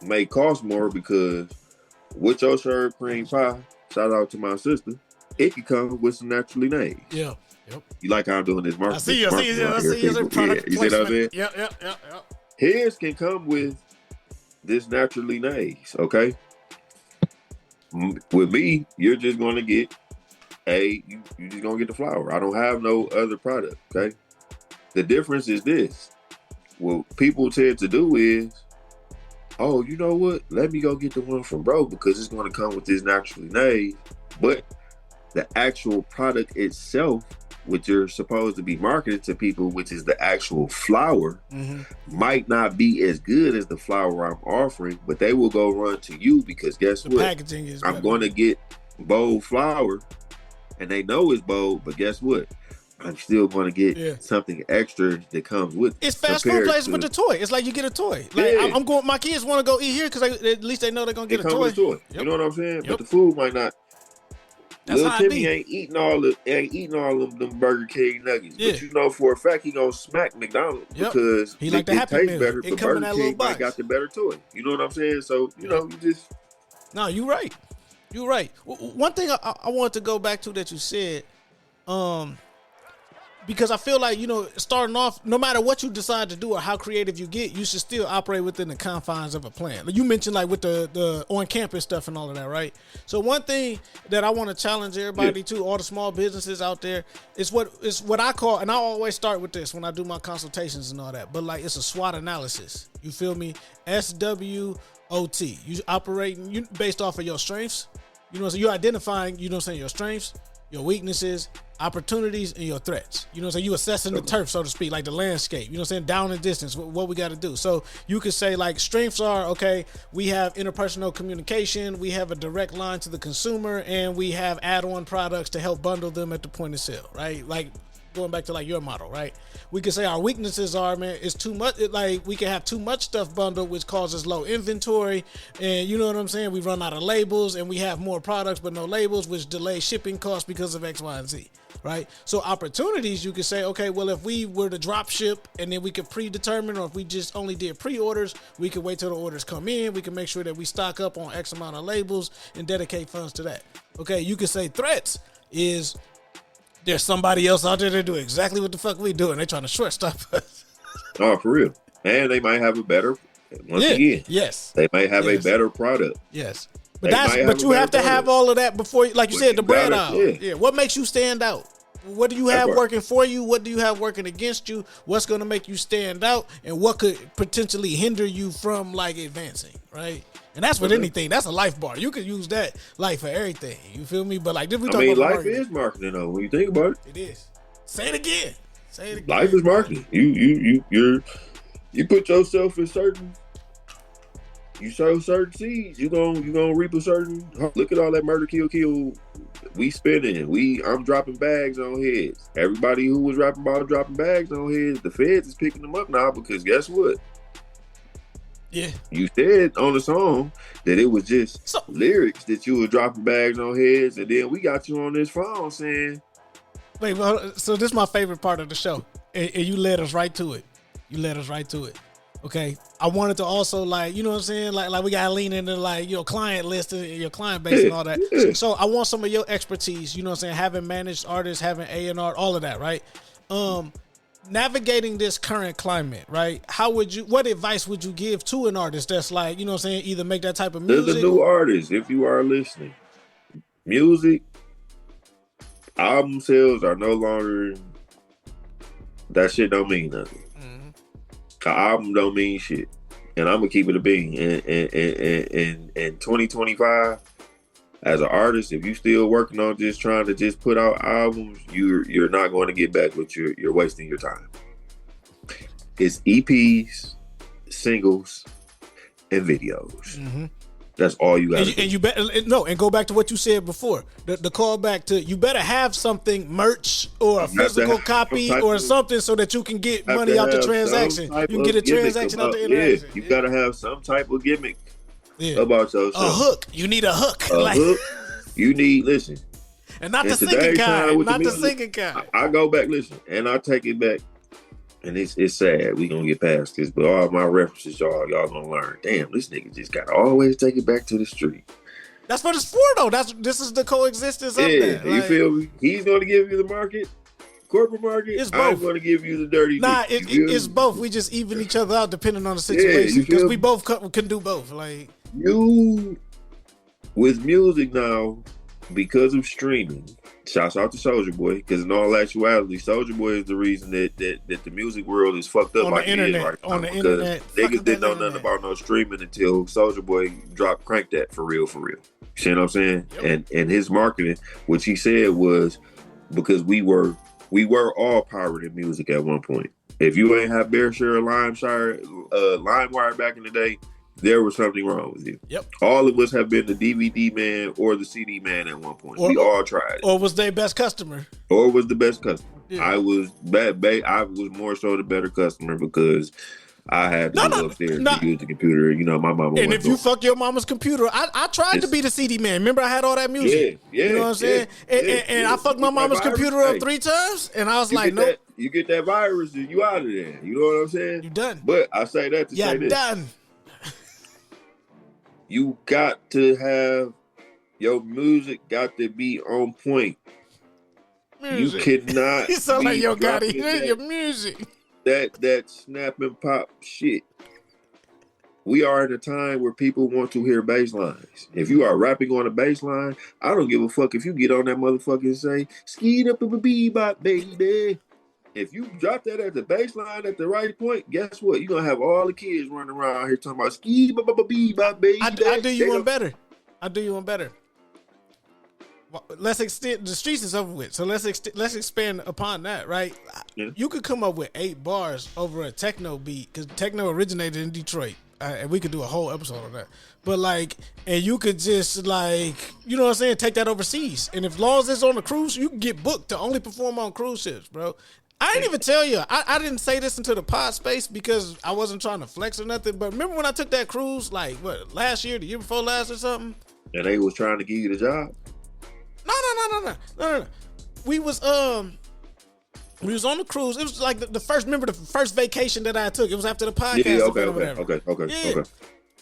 may cost more because with your sherbet cream pie, shout out to my sister, it can come with some naturally made. Yeah. Yep. You like how I'm doing this marketing? I see you. Product you see what I'm saying? Yep. His can come with this naturally made, okay? With me, you're just going to get you just going to get the flower. I don't have no other product, okay? The difference is this. What people tend to do is, oh, you know what? Let me go get the one from bro because it's going to come with this naturally made. But the actual product itself what you're supposed to be marketing to people, which is the actual flour, might not be as good as the flour I'm offering, but they will go run to you because guess The what? packaging is I'm better. going to get bold flour, and they know it's bold, but guess what? I'm still going to get something extra that comes with it. It's fast food places with the toy. It's like you get a toy. Like I'm going. My kids want to go eat here because at least they know they're gonna get a toy. With a toy. Yep. You know what I'm saying? Yep. But the food might not. That's Little how it Timmy be. ain't eating all of them Burger King nuggets. Yeah. But you know for a fact he gonna smack McDonald's because He like the it Happy tastes Meal. better. It But come in Burger that little King might box. got the better toy. You know what I'm saying? So you know you just. No, you're right. You're right. One thing I wanted to go back to that you said, because I feel like, starting off, no matter what you decide to do or how creative you get, you should still operate within the confines of a plan. Like you mentioned, like with the on-campus stuff and all of that, right? So one thing that I want to challenge everybody to, all the small businesses out there, is what I call, and I always start with this when I do my consultations and all that, but like it's a SWOT analysis. You feel me? SWOT. You operating based off of your strengths. So you're identifying, your strengths, your weaknesses, opportunities, and your threats. You assessing the turf, so to speak, like the landscape, down and distance, what we got to do. So you could say like strengths are, okay, we have interpersonal communication, we have a direct line to the consumer, and we have add-on products to help bundle them at the point of sale, right? Like going back to like your model, right? We could say our weaknesses are, man, it's too much. Like we can have too much stuff bundled, which causes low inventory, and you know what I'm saying? We run out of labels, and we have more products but no labels, which delays shipping costs because of X, Y, and Z, right? So opportunities, you could say, okay, well, if we were to drop ship and then we could predetermine, or if we just only did pre-orders, we could wait till the orders come in. We can make sure that we stock up on X amount of labels and dedicate funds to that. Okay, you could say threats is there's somebody else out there that do exactly what the fuck we do, and they're trying to short stop us. Oh, for real. And they might have a better, again, yes, they might have a better product. Yes. But you have to have all of that before, like you said, the bread out. Yeah. What makes you stand out? What do you have working for you? What do you have working against you? What's going to make you stand out? And what could potentially hinder you from like advancing, right? And that's with anything. That's a life bar. You could use that like for everything. You feel me? But like, we talk about life marketing. is marketing though. When you think about it, It is. Say it again. Life is marketing. You put yourself in certain. You sow certain seeds, you gonna reap a certain. Look at all that murder, kill. We spending. I'm dropping bags on heads. Everybody who was rapping about dropping bags on heads, the feds is picking them up now because guess what? Yeah. You said on the song that it was just lyrics that you were dropping bags on heads, and then we got you on this phone saying. Wait, well, so this is my favorite part of the show, and you led us right to it. Okay, I wanted to also like, you know what I'm saying? Like we gotta lean into like your client list and your client base and all that. So I want some of your expertise, you know what I'm saying? Having managed artists, having A&R, all of that, right? Navigating this current climate, right? What advice would you give to an artist that's like, you know what I'm saying, either make that type of music? There's a new artist, if you are listening. Music, album sales are no longer, that shit don't mean nothing. Album don't mean shit, and I'm gonna keep it a bean. In 2025, as an artist, if you still working on just trying to just put out albums, you're not going to get back what you're wasting your time. It's EPs, singles, and videos. That's all you got. And you better and go back to what you said before. The call back to you better have something, merch or a physical copy or something, so that you can get money out the transaction. You can get a transaction out the interaction. You gotta have some type of gimmick about yourself. A hook. You need a hook. Hook. You need and not the singing kind. Not the singing kind. I go back, and I take it back. And it's sad. We gonna get past this, but all my references, y'all gonna learn. Damn, this nigga just gotta always take it back to the street. That's what it's for, though. This is the coexistence of that. You feel me? He's gonna give you the market, corporate market. It's both. I'm gonna give you the dirty. It's both. We just even each other out depending on the situation because we both can do both. Like you with music now because of streaming. Shouts out to Soulja Boy, because in all actuality, Soulja Boy is the reason that the music world is fucked up on like the it internet. is right now. On the internet, niggas didn't know nothing about no streaming until Soulja Boy cranked that for real. You see what I'm saying? Yep. And his marketing, which he said was because we were we were all powered in music at one point. If you ain't have Bearshire or LimeWire back in the day, there was something wrong with you. Yep. All of us have been the DVD man or the CD man at one point. We all tried it. Or was their best customer. Or was the best customer. Yeah. I was more so the better customer because I had to go upstairs to use the computer. You know, my mama. And if you fuck your mama's computer, I tried to be the CD man. Remember, I had all that music. Yeah. You know what I'm saying? And I fucked my mama's computer up 3 times, and I was like, nope. You get that virus, and you out of there. You know what I'm saying? You done. But I say that to say this. done. You got to have your music got to be on point. Music. You cannot. You sound like Yo Gotti. dropping Your music. that snap and pop shit. We are in a time where people want to hear bass lines. If you are rapping on a bass line, I don't give a fuck if you get on that motherfucker and say, Skeet up a bebop, baby. If you drop that at the bass line at the right point, guess what? You're going to have all the kids running around here talking about Skeet bebop, baby. I do you one better. I do you one better. Let's extend, the streets is over with, so let's expand upon that, right? Yeah. You could come up with 8 bars over a techno beat, because techno originated in Detroit, and we could do a whole episode on that. But like, and you could just like, you know what I'm saying, take that overseas, and if long as it's on the cruise, you can get booked to only perform on cruise ships, bro. I didn't even tell you. I didn't say this into the pod space because I wasn't trying to flex or nothing. But remember when I took that cruise, like what, last year, the year before last or something? And they was trying to give you the job. No. We was on the cruise. It was like the first vacation that I took. It was after the podcast. Yeah, okay.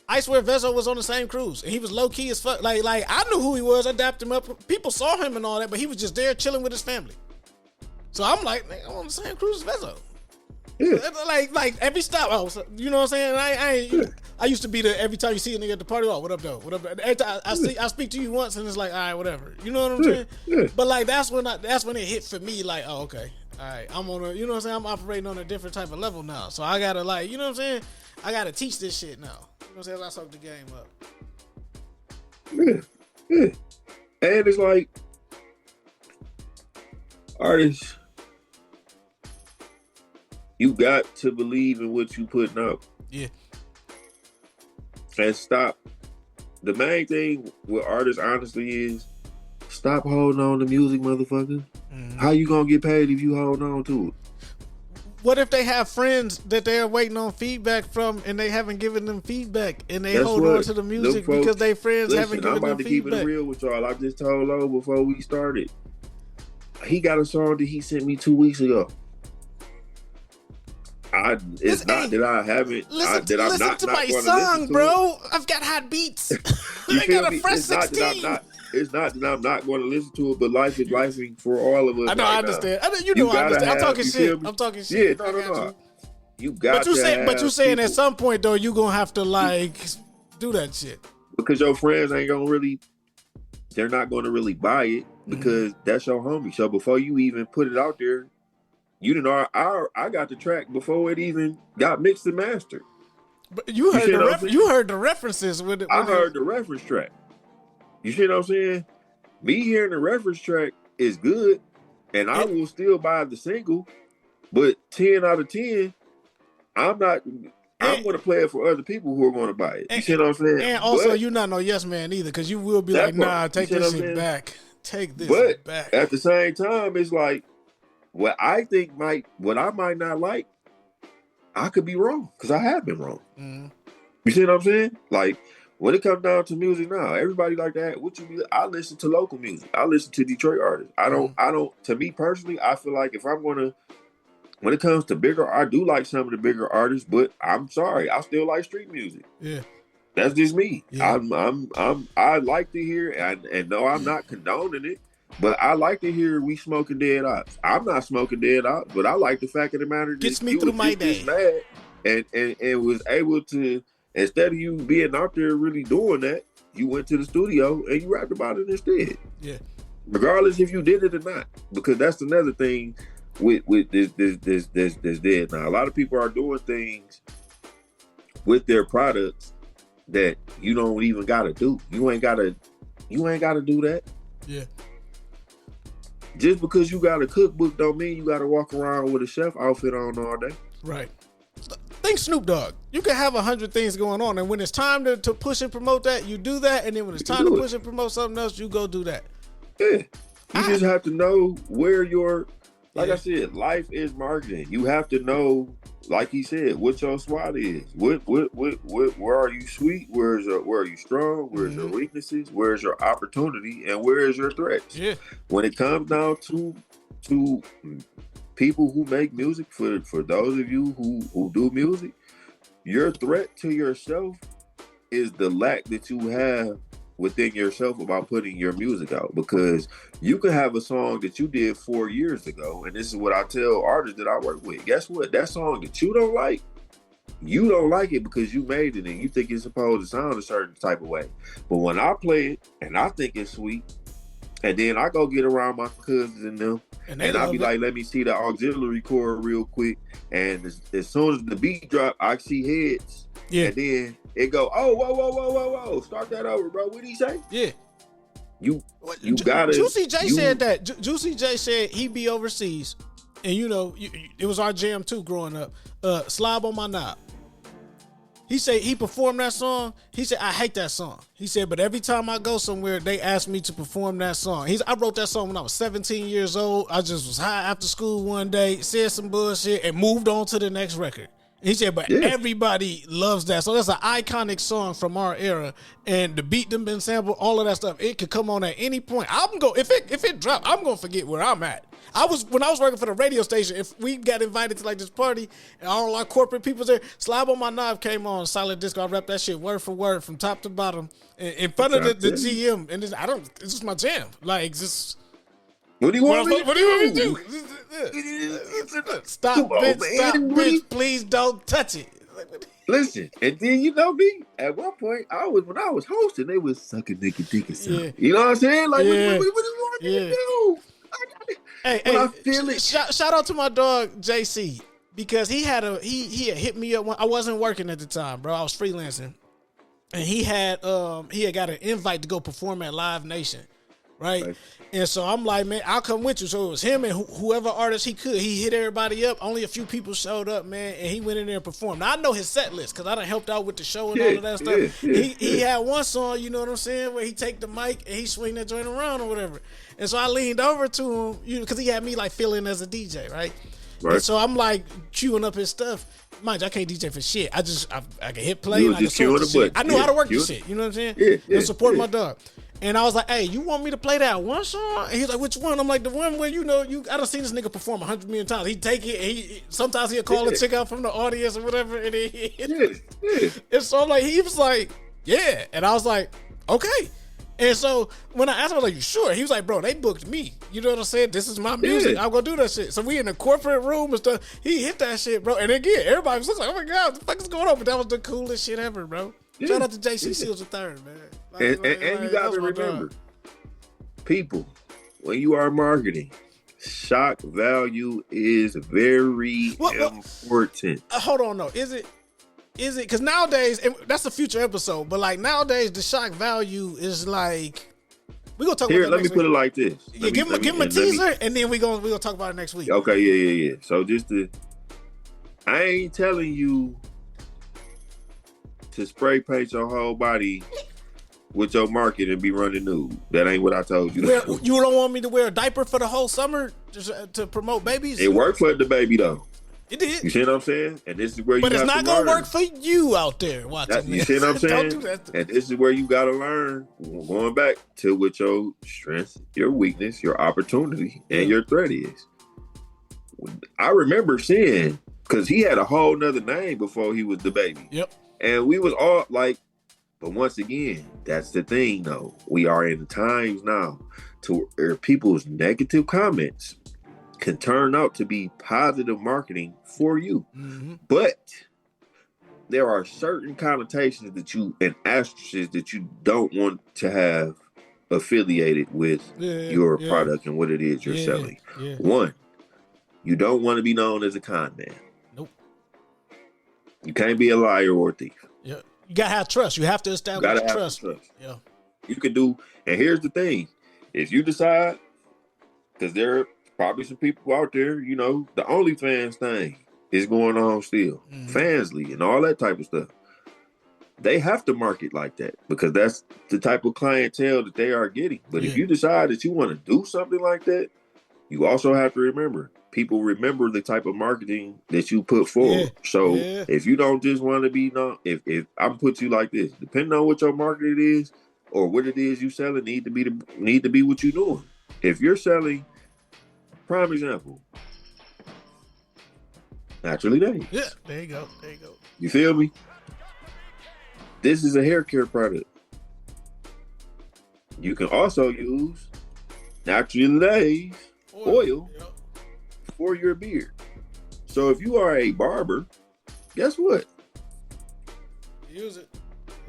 I swear Vezo was on the same cruise, and he was low key as fuck. Like I knew who he was. I dapped him up. People saw him and all that, but he was just there chilling with his family. So I'm like, I'm on the same cruise as Vezo. Yeah. Like every stop, you know what I'm saying? I used to be there every time you see a nigga at the party. Oh, what up, though? What up? Every time I speak to you once, and it's like, all right, whatever. You know what I'm saying? Yeah. But like that's when it hit for me. Like, oh, okay, all right, I'm on a, you know what I'm saying? I'm operating on a different type of level now. So I gotta like, you know what I'm saying? I gotta teach this shit now. You know what I'm saying? Let's hook the game up. Yeah. And it's like artists. You got to believe in what you putting out. Yeah. And stop. The main thing with artists, honestly, is stop holding on to music, motherfucker. Mm-hmm. How you gonna get paid if you hold on to it? What if they have friends that they're waiting on feedback from and they haven't given them feedback and they hold on to the music because they friends haven't given them feedback? I'm about to keep it real with y'all. I just told Lo before we started. He got a song that he sent me 2 weeks ago. Listen to my song, bro. I've got hot beats. I got a fresh 16. It's not that I'm not going to listen to it, but life is lifing for all of us. I know, I understand. I understand. I'm talking shit. Yeah, no. You got to. But you saying at some point though, you gonna have to like do that shit because your friends ain't gonna really. They're not gonna really buy it because that's your homie. So before you even put it out there. You didn't know I got the track before it even got mixed and mastered. But you heard the references with it. I heard the reference track. You see what I'm saying? Me hearing the reference track is good, and I will still buy the single. But 10 out of 10, I'm going to play it for other people who are going to buy it. You see what I'm saying? And also, you're not no yes man either, because you will be like, nah, take this shit back. Take this back. At the same time, it's like, what I might not like, I could be wrong because I have been wrong. Mm-hmm. You see what I'm saying? Like when it comes down to music now, everybody like that. I listen to local music. I listen to Detroit artists. I don't. To me personally, I feel like if I'm gonna, when it comes to bigger, I do like some of the bigger artists, but I'm sorry, I still like street music. Yeah, that's just me. Yeah. I like to hear, and no, I'm not condoning it. But I like to hear we smoking dead ops. I'm not smoking dead ops, but I like the fact of the matter that gets me through my day. Mad and was able to, instead of you being out there really doing that, you went to the studio and you rapped about it instead. Yeah. Regardless if you did it or not, because that's another thing with this dead now. A lot of people are doing things with their products that you don't even gotta do. You ain't gotta do that. Yeah. Just because you got a cookbook don't mean you got to walk around with a chef outfit on all day. Right. Think Snoop Dogg. You can have 100 things going on, and when it's time to push and promote that, you do that, and then when it's time to push and promote something else, you go do that. Yeah. You just have to know where your, like I said, life is marketing. You have to know, like he said, what your SWOT is. What where are you sweet? Where are you strong? Where's your weaknesses? Where's your opportunity? And where is your threats? Yeah. When it comes down to people who make music, for those of you who do music, your threat to yourself is the lack that you have within yourself about putting your music out. Because you could have a song that you did 4 years ago, and this is what I tell artists that I work with. Guess what? That song that you don't like it because you made it and you think it's supposed to sound a certain type of way. But when I play it and I think it's sweet, and then I go get around my cousins and them, and I'll be like, let me see the auxiliary chord real quick. And as soon as the beat drop, I see heads. Yeah. And then it go, oh, whoa. Start that over, bro. What did he say? Yeah. You gotta. Juicy J said that. Juicy J said he'd be overseas. And it was our jam too growing up. Slob on My Knob. He said he performed that song. He said, I hate that song. He said, but every time I go somewhere, they ask me to perform that song. I wrote that song when I was 17 years old. I just was high after school one day, said some bullshit, and moved on to the next record. He said, but everybody loves that. So that's an iconic song from our era. And the beat them been sampled, all of that stuff. It could come on at any point. If it dropped, I'm gonna forget where I'm at. When I was working for the radio station, if we got invited to like this party and all our corporate people's there, Slob on My Knob came on Solid Disco. I rapped that shit word for word from top to bottom in front of the GM. And it's just my jam. Like, just. What do you want me to do? Stop, bitch, please don't touch it. Listen, and then you know me, at one point, when I was hosting, they was sucking nigga dick or something. You know what I'm saying? Like, what do you want me to do? Hey, I feel it. Shout out to my dog JC, because he had hit me up when I wasn't working at the time, bro. I was freelancing, and he had got an invite to go perform at Live Nation, right? And so I'm like, man, I'll come with you. So it was him and whoever artist he could. He hit everybody up. Only a few people showed up, man, and he went in there and performed. Now I know his set list because I done helped out with the show and all of that stuff. He had one song, you know what I'm saying, where he take the mic and he swing that joint around or whatever. And so I leaned over to him, because he had me like filling as a DJ, right? And so I'm like queuing up his stuff. Mind you, I can't DJ for shit. I can hit play and I can sort the shit. I know how to work this shit. You know what I'm saying? And support my dog. And I was like, hey, you want me to play that one song? And he's like, which one? I'm like, the one where, I done seen this nigga perform 100 million times. He take it, and sometimes he'll call a chick out from the audience or whatever. And and so I'm like, he was like, yeah. And I was like, okay. And so when I asked him, I was like, you sure? He was like, bro, they booked me. You know what I'm saying? This is my music. I'm going to do that shit. So we in the corporate room and stuff. He hit that shit, bro. And again, everybody was like, oh my God, what the fuck is going on? But that was the coolest shit ever, bro. Shout out to JC Seals III, man. And you got to remember, people, when you are marketing, shock value is very important. Hold on, though. Is it? Because nowadays, and that's a future episode, but like nowadays, the shock value is like, we're going to talk about it let me put it like this. Give him a teaser, and then we're gonna talk about it next week. Okay, yeah. So I ain't telling you to spray paint your whole body with your market and be running nude. That ain't what I told you. You don't want me to wear a diaper for the whole summer just to promote babies? It worked for the baby, though. It did. You see what I'm saying? And this is where But it's not going to work for you out there watching this. You see what I'm saying? Don't do that. And this is where you got to learn, going back to what your strength, your weakness, your opportunity, and your threat is. I remember seeing, because he had a whole nother name before he was the baby. Yep. And we was all like, but once again, that's the thing, though. We are in times now to where people's negative comments can turn out to be positive marketing for you. Mm-hmm. But there are certain connotations and asterisks that you don't want to have affiliated with your product and what it is you're selling. Yeah. One, you don't want to be known as a con man. Nope. You can't be a liar or a thief. Yeah. You gotta have trust. You have to establish trust. Yeah. You can do, and here's the thing. If you decide because there are probably some people out there, you know, the OnlyFans thing is going on still. Fansly and all that type of stuff. They have to market like that because that's the type of clientele that they are getting. But if you decide that you want to do something like that, you also have to remember, people remember the type of marketing that you put forward. So if you don't just want to be known, if I'm put you like this, depending on what your market is or what it is you selling, need to be what you're doing. If you're selling, prime example, Naturally Days. Yeah, there you go. You feel me? This is a hair care product. You can also use Naturally Days oil for your beard. So if you are a barber, guess what? Use it.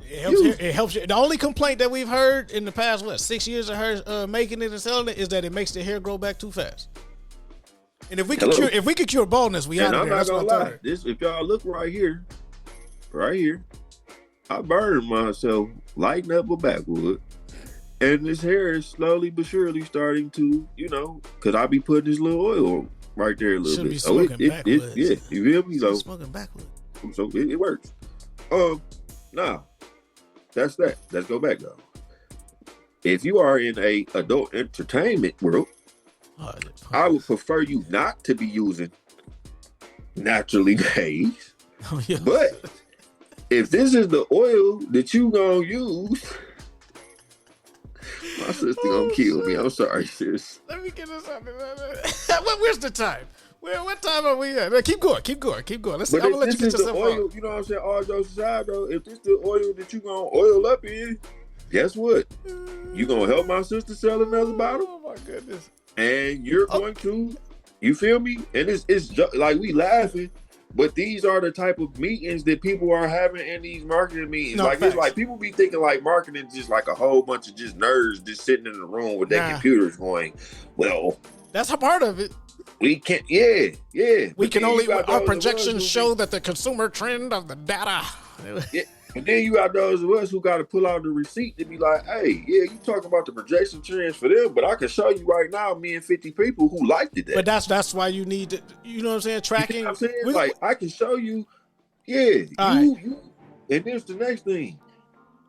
It helps you. The only complaint that we've heard in the past 6 years of her making it and selling it is that it makes the hair grow back too fast. And if we could cure baldness, we out of there. I'm not gonna lie. This, if y'all look right here, I burned myself lighting up a backwood, and this hair is slowly but surely starting to, you know, because I be putting this little oil right there a little bit. Be smoking backwoods. You feel me? So smoking backwoods. So it works. Now that's that. Let's go back though. If you are in a adult entertainment world, I would prefer you not to be using Naturally Days. But if this is the oil that you gonna use, my sister gonna kill me. I'm sorry, sis. Let me get this out there. Where's the time? What time are we at? Keep going. Let's see. I'm gonna let you get yourself oil, you know what I'm saying? All jokes aside, though, if this the oil that you gonna oil up in, guess what? You gonna help my sister sell another bottle? Oh my goodness! And you're going to, you feel me? And it's like we laughing, but these are the type of meetings that people are having in these marketing meetings. It's like people be thinking like marketing just like a whole bunch of just nerds just sitting in the room with their computers going, well, that's a part of it. We can't, We can only, our projections show that the consumer trend of the data. And then you got those of us who got to pull out the receipt to be like, hey, you talking about the projection trends for them, but I can show you right now, me and 50 people who liked it. But that's why you need to, you know what I'm saying, tracking. You know what I'm saying? I can show you, you, and here's the next thing.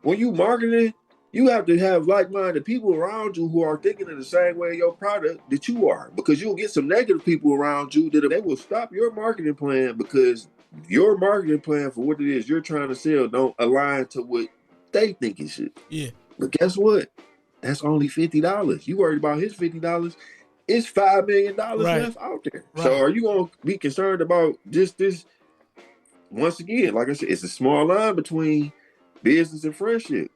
When you marketing, you have to have like-minded people around you who are thinking in the same way your product that you are, because you'll get some negative people around you that they will stop your marketing plan because your marketing plan for what it is you're trying to sell don't align to what they think it should. Yeah. But guess what? That's only $50. You worried about his $50. It's $5 million left out there. Right. So are you going to be concerned about just this? Once again, like I said, it's a small line between business and friendship.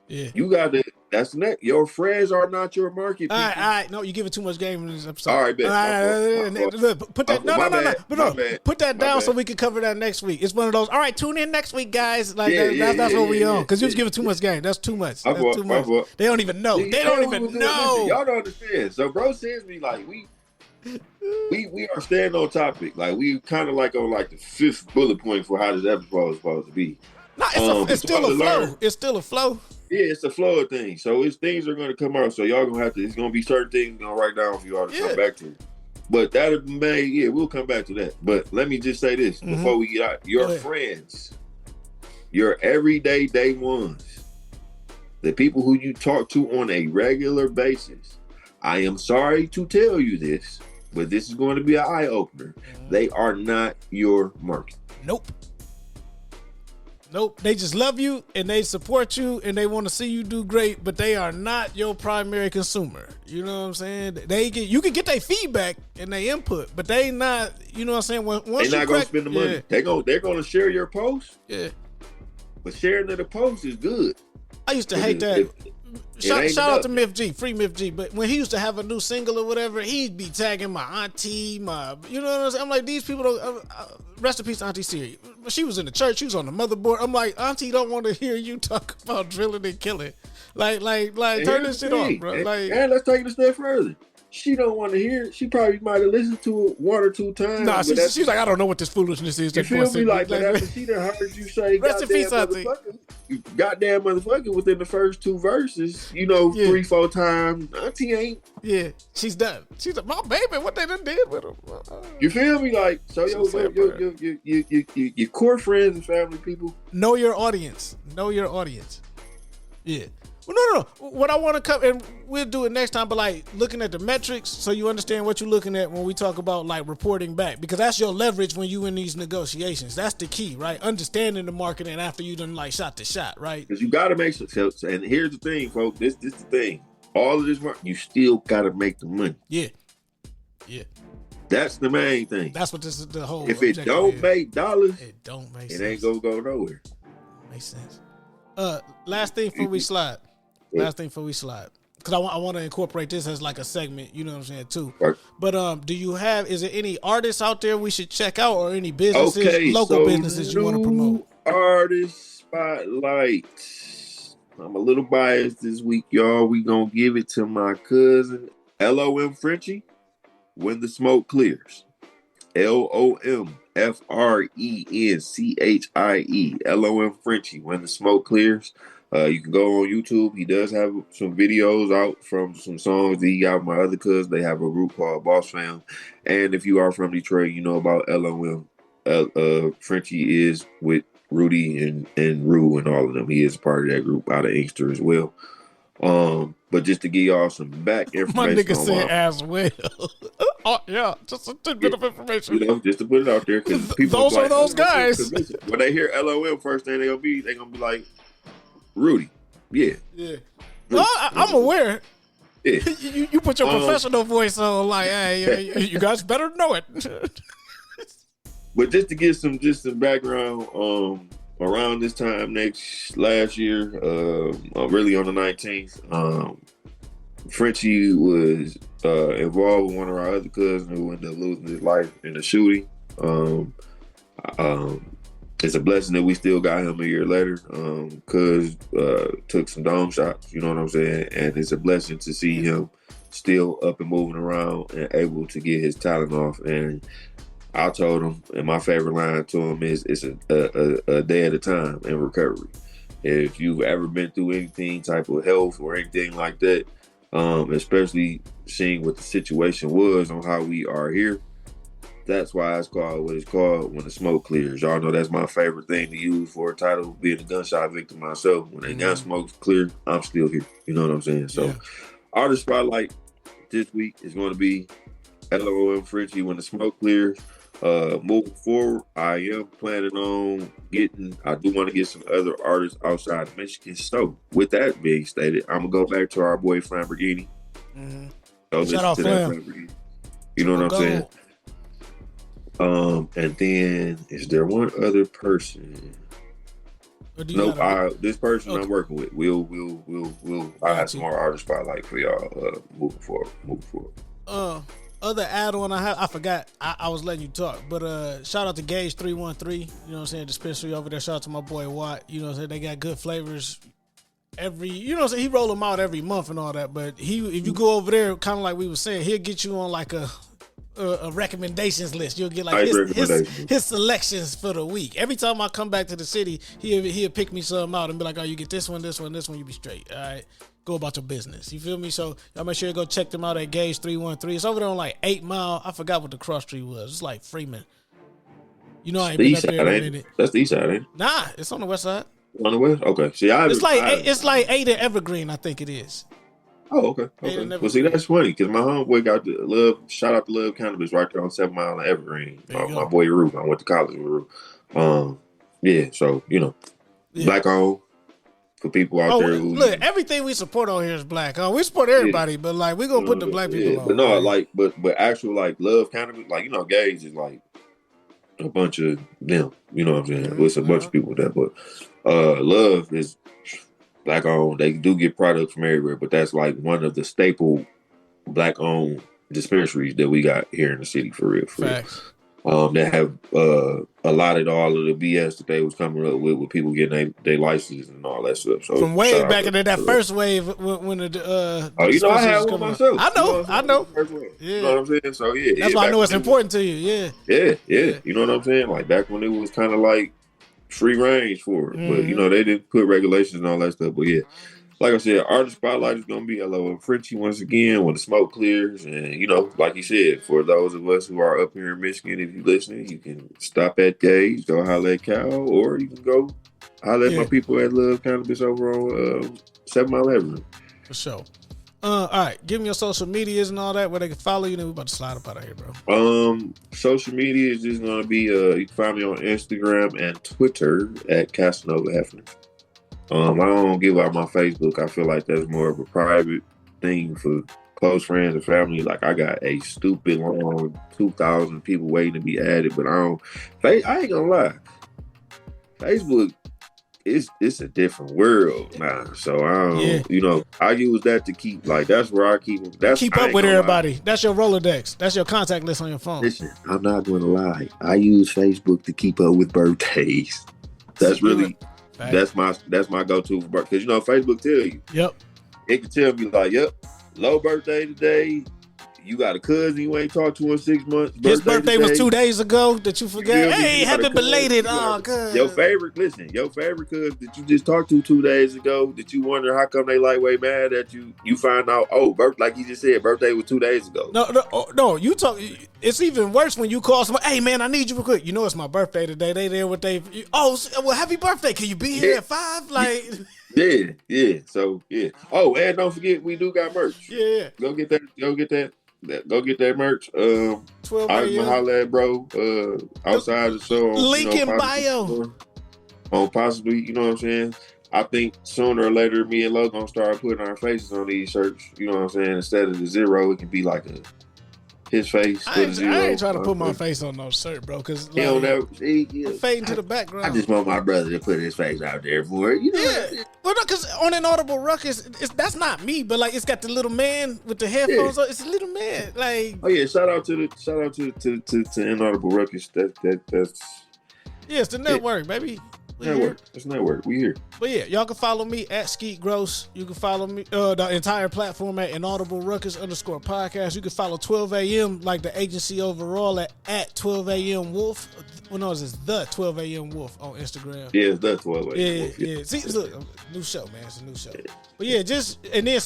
Yeah. You got to, that's the next. Your friends are not your market. All right. No, you giving too much game in this episode. All right, bet. Look, put that, put that down so we can cover that next week. It's one of those. All right, tune in next week, guys. Like that's what we on. Because you was giving too much game. That's too much. That's too much. They don't even know. They don't even know. Y'all don't understand. So, bro sends me like we are staying on topic. Like we kind of like on like the 5th bullet point for how this episode is supposed to be. Nah, it's still a flow. It's still a flow. Yeah, it's a flow of things. So things are going to come out. So y'all going to have to, it's going to be certain things I'm going to write down for y'all to come back to. But that'll be made, we'll come back to that. But let me just say this before we get out. Your friends, your everyday day ones, the people who you talk to on a regular basis, I am sorry to tell you this, but this is going to be an eye-opener. They are not your market. Nope. They just love you and they support you and they want to see you do great, but they are not your primary consumer. You know what I'm saying? You can get their feedback and their input, but they not, you know what I'm saying? Once they're not going to spend the money. They're going to share your post. Yeah. But sharing the post is good. I used to hate that. Shout out to Myth G, free Myth G. But when he used to have a new single or whatever, he'd be tagging my auntie, you know what I'm saying? I'm like, these people don't, rest in peace, Auntie Siri. She was in the church, she was on the motherboard. I'm like, Auntie don't want to hear you talk about drilling and killing. Like turn this shit off, bro. And let's take it a step further. she don't want to hear it. She probably might have listened to it one or two times. Nah, she's like, I don't know what this foolishness is. You feel me? Like, but after she done heard you say, Rest in peace, Auntie. goddamn motherfucker, within the first two verses, 3-4 times, Auntie ain't. Yeah, she's done. She's like, my baby, what they done did with him. You feel me? Like, so your core friends and family people. Know your audience. Know your audience. Yeah. Well, no. What I want to cover, and we'll do it next time, but like looking at the metrics so you understand what you're looking at when we talk about like reporting back, because that's your leverage when you in these negotiations. That's the key, right? Understanding the market and after you done like shot the shot, right? Because you got to make sure. And here's the thing, folks. This is the thing. All of this work, you still got to make the money. Yeah. That's the main thing. That's what this is the whole. If it don't make dollars, it don't make sense. It ain't gonna go nowhere. Makes sense. Last thing before we slide. Because I want to incorporate this as like a segment, you know what I'm saying, too. Right. But is there any artists out there we should check out or any businesses, local businesses you want to promote? Artist spotlight. I'm a little biased this week, y'all. We gonna give it to my cousin, LOM Frenchie, When the Smoke Clears. LOMFRENCHIE. LOM Frenchie, When the Smoke Clears. You can go on YouTube. He does have some videos out from some songs that he got with my other cousins. They have a group called Boss Fam. And if you are from Detroit, you know about LOM. Frenchie is with Rudy and Rue and all of them. He is part of that group out of Inkster as well. But just to give y'all some back information. My nigga said as well. Oh, yeah, just a tidbit of information. Just to put it out there. Because people those are those guys. When they hear LOM, first thing they're gonna be like, Rudy. Yeah. Well, I'm aware. Yeah. You put your professional voice on, like, hey, you guys better know it. But just to get some background, around this time last year, really on the 19th, Frenchie was involved with one of our other cousins who ended up losing his life in a shooting. It's a blessing that we still got him a year later. Cuz took some dome shots, you know what I'm saying? And it's a blessing to see him still up and moving around and able to get his talent off. And I told him, and my favorite line to him is, it's a day at a time in recovery. If you've ever been through anything type of health or anything like that, especially seeing what the situation was on how we are here, that's why it's called what it's called, When the Smoke Clears. Y'all know that's my favorite thing to use for a title, being a gunshot victim myself. When the gun smoke's clear, I'm still here. You know what I'm saying? So, artist spotlight this week is going to be LOM Frenchie, When the Smoke Clears. Moving forward, I am planning on I do want to get some other artists outside of Michigan. So, with that being stated, I'm going to go back to our boy Flamborghini. Shout out Flam. You know what I'm saying? And then is there one other person? This person I'm working with. I have some more artist spotlight for y'all moving forward. Other add-on I forgot. I was letting you talk, but shout out to Gage 313. You know what I'm saying? Dispensary over there. Shout out to my boy Watt. You know what I'm saying? They got good flavors. You know what I'm saying? He roll them out every month and all that. But if you go over there, kind of like we were saying, he'll get you on like a recommendations list. You'll get like his selections for the week. Every time I come back to the city, he'll pick me something out and be like, oh, you get this one, you be straight. All right, go about your business. You feel me? So y'all make sure you go check them out at Gage 313. It's over there on like 8 Mile. I forgot what the cross street was. It's like Freeman. You know, I ain't been up there in a minute. That's the east side, ain't it? Nah, it's on the west side. On the west? Okay. See, it's like 8 and Evergreen, I think it is. Oh, okay. Well, see, that's funny because my homeboy got the shout out to Love Cannabis right there on 7 Mile and Evergreen. My boy Rue. I went to college with Rue. Yeah, so, you know, black owned for people out there who. Look, everything we support on here is black. We support everybody, but like, we're going to put the black people on. But no, like, but actual, like, Love Cannabis, like, you know, Gage is like a bunch of them. You know what I'm saying? Mm-hmm. It's a bunch of people there, but Love is black owned. They do get products from everywhere, but that's like one of the staple black owned dispensaries that we got here in the city for real. Facts. that have allotted all of the BS that they was coming up with people getting their licenses and all that stuff. So From way shout out back to- in that first wave when the Oh, you know, I dispensaries had was one coming out. myself. I know, You what I I'm know. saying? First wave. Yeah. You know what I'm saying? So yeah, That's why I back know it's when it was- important to you. Yeah. Yeah. You know what I'm saying? Like back when it was kind of like free range for it, but you know they didn't put regulations and all that stuff. But yeah, like I said, artist spotlight is gonna be hello Frenchie once again when the smoke clears, and you know, like you said, for those of us who are up here in Michigan, if you listening, you can stop at Gage, go holler at Cal, or you can go holler at my people at Love Cannabis over on 7 Mile Avenue. For sure. All right, give me your social medias and all that where they can follow you. Then we about to slide up out of here, bro. Social media is just gonna be you can find me on Instagram and Twitter at Casanova Hefner. I don't give out my Facebook. I feel like that's more of a private thing for close friends and family. Like I got a stupid long 2,000 people waiting to be added, but I ain't gonna lie. Facebook, it's a different world now. So I don't, you know, I use that to keep that's where I keep. Keep up with everybody. That's your Rolodex. That's your contact list on your phone. Listen, I'm not gonna lie. I use Facebook to keep up with birthdays. That's really. That's my go-to for birthday. Because, you know, Facebook tell you. Yep. It can tell me, like, yep, low birthday today. You got a cousin you ain't talked to in 6 months. His birthday was 2 days ago that you forgot. Hey, happy belated. Oh, good. Your favorite cousin that you just talked to 2 days ago that you wonder how come they lightweight mad at you. You find out, like you just said, birthday was 2 days ago. No, you talk. It's even worse when you call someone, hey, man, I need you real quick. You know it's my birthday today. They there with well, happy birthday. Can you be here at 5? Like... Yeah. So, yeah. Oh, and don't forget, we do got merch. Yeah. Go get that merch. 12 I was gonna holler at bro outside the show. Link in bio. On possibly, you know what I'm saying? I think sooner or later, me and Lo gonna start putting our faces on these shirts. You know what I'm saying? Instead of the 0, it can be like his face. I ain't trying to put my face on no shirt, bro. Because I'm fading to the background. I just want my brother to put his face out there for it. You know? Yeah. Well, no, because on Inaudible Ruckus, that's not me, but like it's got the little man with the headphones on. It's a little man. Like, oh yeah, shout out to Inaudible Ruckus. That's it's the network, baby. It's network. We here. But yeah, y'all can follow me at Skeet Gross. You can follow me the entire platform at Inaudible Ruckus _podcast. You can follow 12 a.m. like the agency overall at 12 a.m. Wolf. Well, no, it's the 12 a.m. Wolf on Instagram. Yeah, it's the 12 a.m. Wolf. Yeah. See, look, new show, man. It's a new show. But yeah, and then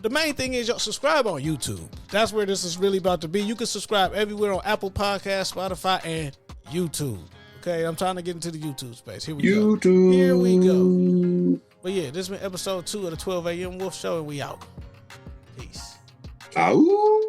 the main thing is y'all subscribe on YouTube. That's where this is really about to be. You can subscribe everywhere on Apple Podcasts, Spotify, and YouTube. Okay, I'm trying to get into the YouTube space. Here we go. Here we go. But yeah, this has been episode 2 of the 12 a.m. Wolf Show, and we out. Peace. Ow.